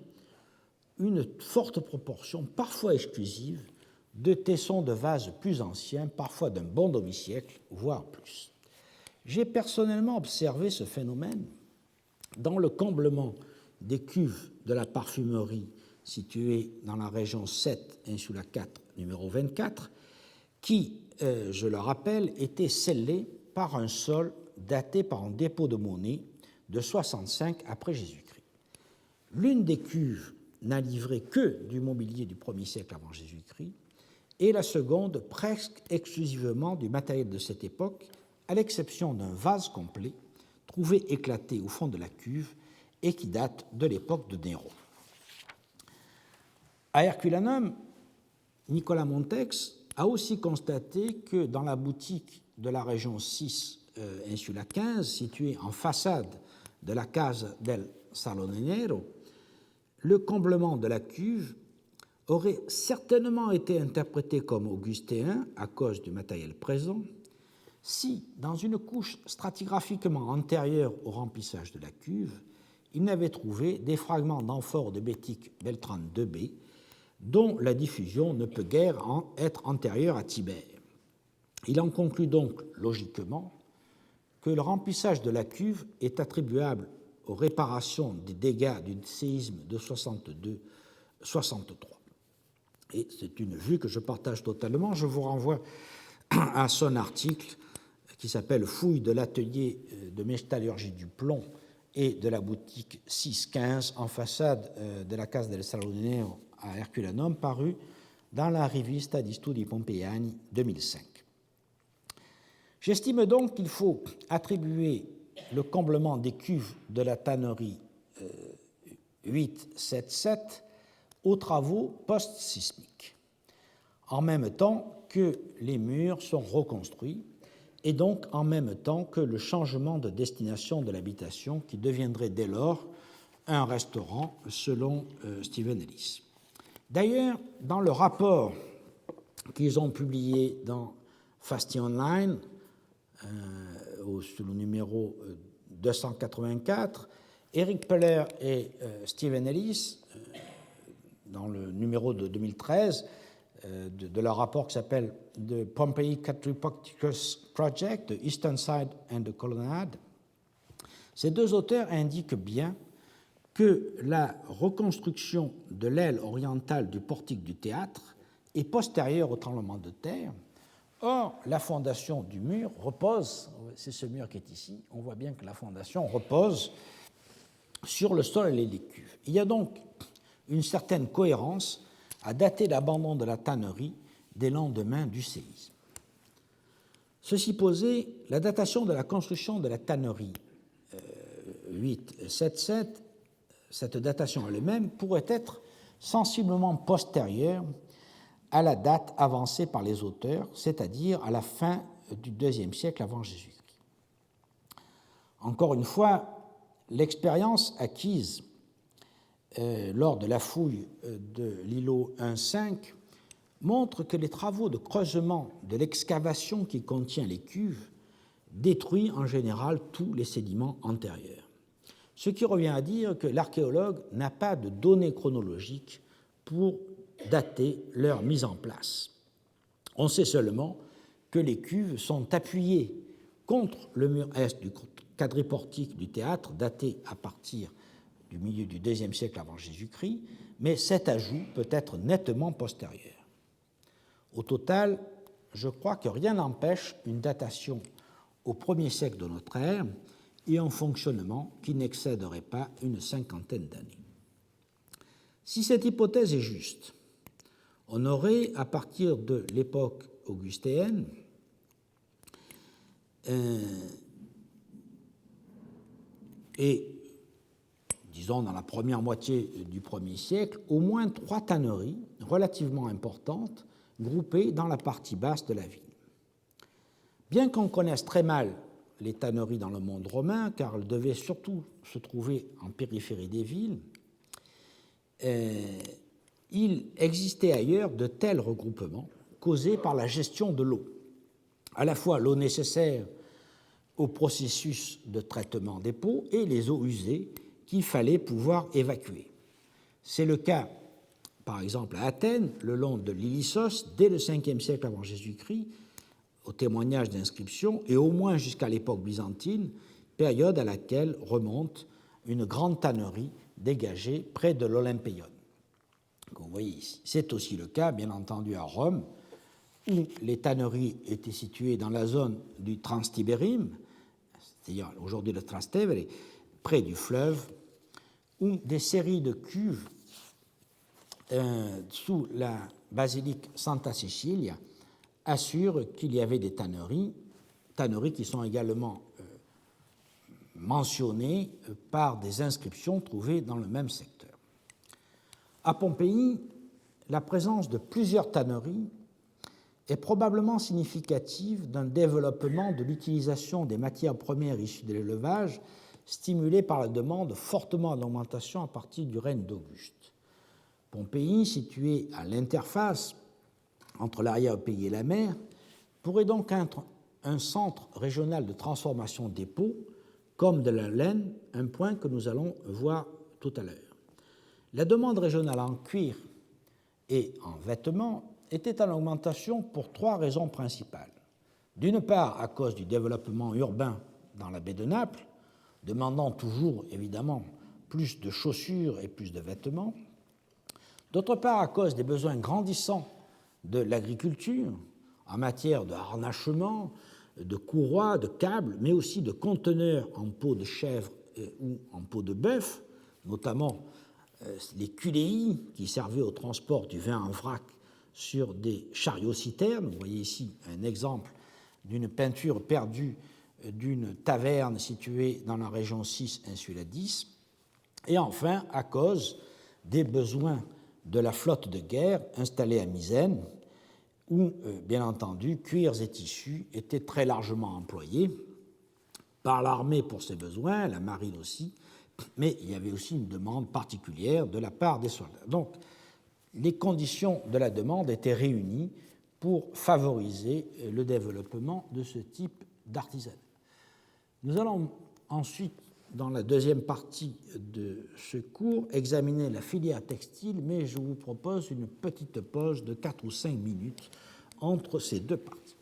une forte proportion, parfois exclusive, de tessons de vases plus anciens, parfois d'un bon demi-siècle, voire plus. J'ai personnellement observé ce phénomène dans le comblement des cuves de la parfumerie située dans la région 7, Insula 4, numéro 24, qui, je le rappelle, était scellé par un sol daté par un dépôt de monnaie de 65 après Jésus-Christ. L'une des cuves n'a livré que du mobilier du 1er siècle avant Jésus-Christ, et la seconde presque exclusivement du matériel de cette époque, à l'exception d'un vase complet trouvé éclaté au fond de la cuve et qui date de l'époque de Néron. À Herculanum, Nicolas Montex a aussi constaté que dans la boutique de la région 6, Insula 15, située en façade de la Casa del Salonenero, le comblement de la cuve aurait certainement été interprété comme augustéen à cause du matériel présent si, dans une couche stratigraphiquement antérieure au remplissage de la cuve, il n'avait trouvé des fragments d'amphores de bétique Beltrán 2B dont la diffusion ne peut guère être antérieure à Tibère. Il en conclut donc logiquement que le remplissage de la cuve est attribuable aux réparations des dégâts du séisme de 62-63. Et c'est une vue que je partage totalement. Je vous renvoie à son article qui s'appelle « Fouilles de l'atelier de métallurgie du plomb et de la boutique 615 en façade de la Casa del Salonero à Herculanum », paru dans la Rivista di Studi Pompeiani 2005. J'estime donc qu'il faut attribuer le comblement des cuves de la tannerie 877 aux travaux post-sismiques, en même temps que les murs sont reconstruits et donc en même temps que le changement de destination de l'habitation qui deviendrait dès lors un restaurant selon Stephen Ellis. D'ailleurs, dans le rapport qu'ils ont publié dans Fasti Online, sur le numéro 284, Eric Peller et Stephen Ellis, dans le numéro de 2013, de leur rapport qui s'appelle « The Pompeii Catripocticus Project, the Eastern Side and the Colonnade », ces deux auteurs indiquent bien que la reconstruction de l'aile orientale du portique du théâtre est postérieure au tremblement de terre. Or, la fondation du mur repose, c'est ce mur qui est ici, on voit bien que la fondation repose sur le sol et les cuves. Il y a donc une certaine cohérence à dater l'abandon de la tannerie des lendemains du séisme. Ceci posé, la datation de la construction de la tannerie 877, cette datation elle-même, pourrait être sensiblement postérieure à la date avancée par les auteurs, c'est-à-dire à la fin du IIe siècle avant Jésus-Christ. Encore une fois, l'expérience acquise lors de la fouille de l'îlot 1.5 montre que les travaux de creusement de l'excavation qui contient les cuves détruit en général tous les sédiments antérieurs. Ce qui revient à dire que l'archéologue n'a pas de données chronologiques pour dater leur mise en place. On sait seulement que les cuves sont appuyées contre le mur est du quadriportique du théâtre, daté à partir du milieu du IIe siècle avant Jésus-Christ, mais cet ajout peut être nettement postérieur. Au total, je crois que rien n'empêche une datation au 1er siècle de notre ère et un fonctionnement qui n'excéderait pas une cinquantaine d'années. Si cette hypothèse est juste, on aurait, à partir de l'époque augustéenne, et disons dans la première moitié du 1er siècle, au moins 3 tanneries relativement importantes groupées dans la partie basse de la ville. Bien qu'on connaisse très mal les tanneries dans le monde romain, car elles devaient surtout se trouver en périphérie des villes, il existait ailleurs de tels regroupements causés par la gestion de l'eau, à la fois l'eau nécessaire au processus de traitement des pots et les eaux usées qu'il fallait pouvoir évacuer. C'est le cas, par exemple, à Athènes, le long de l'Ilissos, dès le 5e siècle avant Jésus-Christ, au témoignage d'inscriptions, et au moins jusqu'à l'époque byzantine, période à laquelle remonte une grande tannerie dégagée près de l'Olympéion. Vous voyez ici. C'est aussi le cas, bien entendu, à Rome, où les tanneries étaient situées dans la zone du Transtibérim, c'est-à-dire aujourd'hui le Trastevere, près du fleuve, où des séries de cuves sous la basilique Santa Cecilia assurent qu'il y avait des tanneries qui sont également mentionnées par des inscriptions trouvées dans le même secteur. À Pompéi, la présence de plusieurs tanneries est probablement significative d'un développement de l'utilisation des matières premières issues de l'élevage stimulée par la demande fortement en augmentation à partir du règne d'Auguste. Pompéi, située à l'interface entre l'arrière-pays et la mer, pourrait donc être un centre régional de transformation des peaux, comme de la laine, un point que nous allons voir tout à l'heure. La demande régionale en cuir et en vêtements était en augmentation pour trois raisons principales. D'une part, à cause du développement urbain dans la baie de Naples, demandant toujours évidemment plus de chaussures et plus de vêtements. D'autre part, à cause des besoins grandissants de l'agriculture en matière de harnachement, de courroies, de câbles, mais aussi de conteneurs en peau de chèvre ou en peau de bœuf, notamment les culéis qui servaient au transport du vin en vrac sur des chariots-citernes. Vous voyez ici un exemple d'une peinture perdue d'une taverne située dans la région 6, insula 10. Et enfin, à cause des besoins de la flotte de guerre installée à Misène, où, bien entendu, cuirs et tissus étaient très largement employés par l'armée pour ses besoins, la marine aussi, mais il y avait aussi une demande particulière de la part des soldats. Donc, les conditions de la demande étaient réunies pour favoriser le développement de ce type d'artisanat. Nous allons ensuite, dans la deuxième partie de ce cours, examiner la filière textile, mais je vous propose une petite pause de 4 ou 5 minutes entre ces deux parties.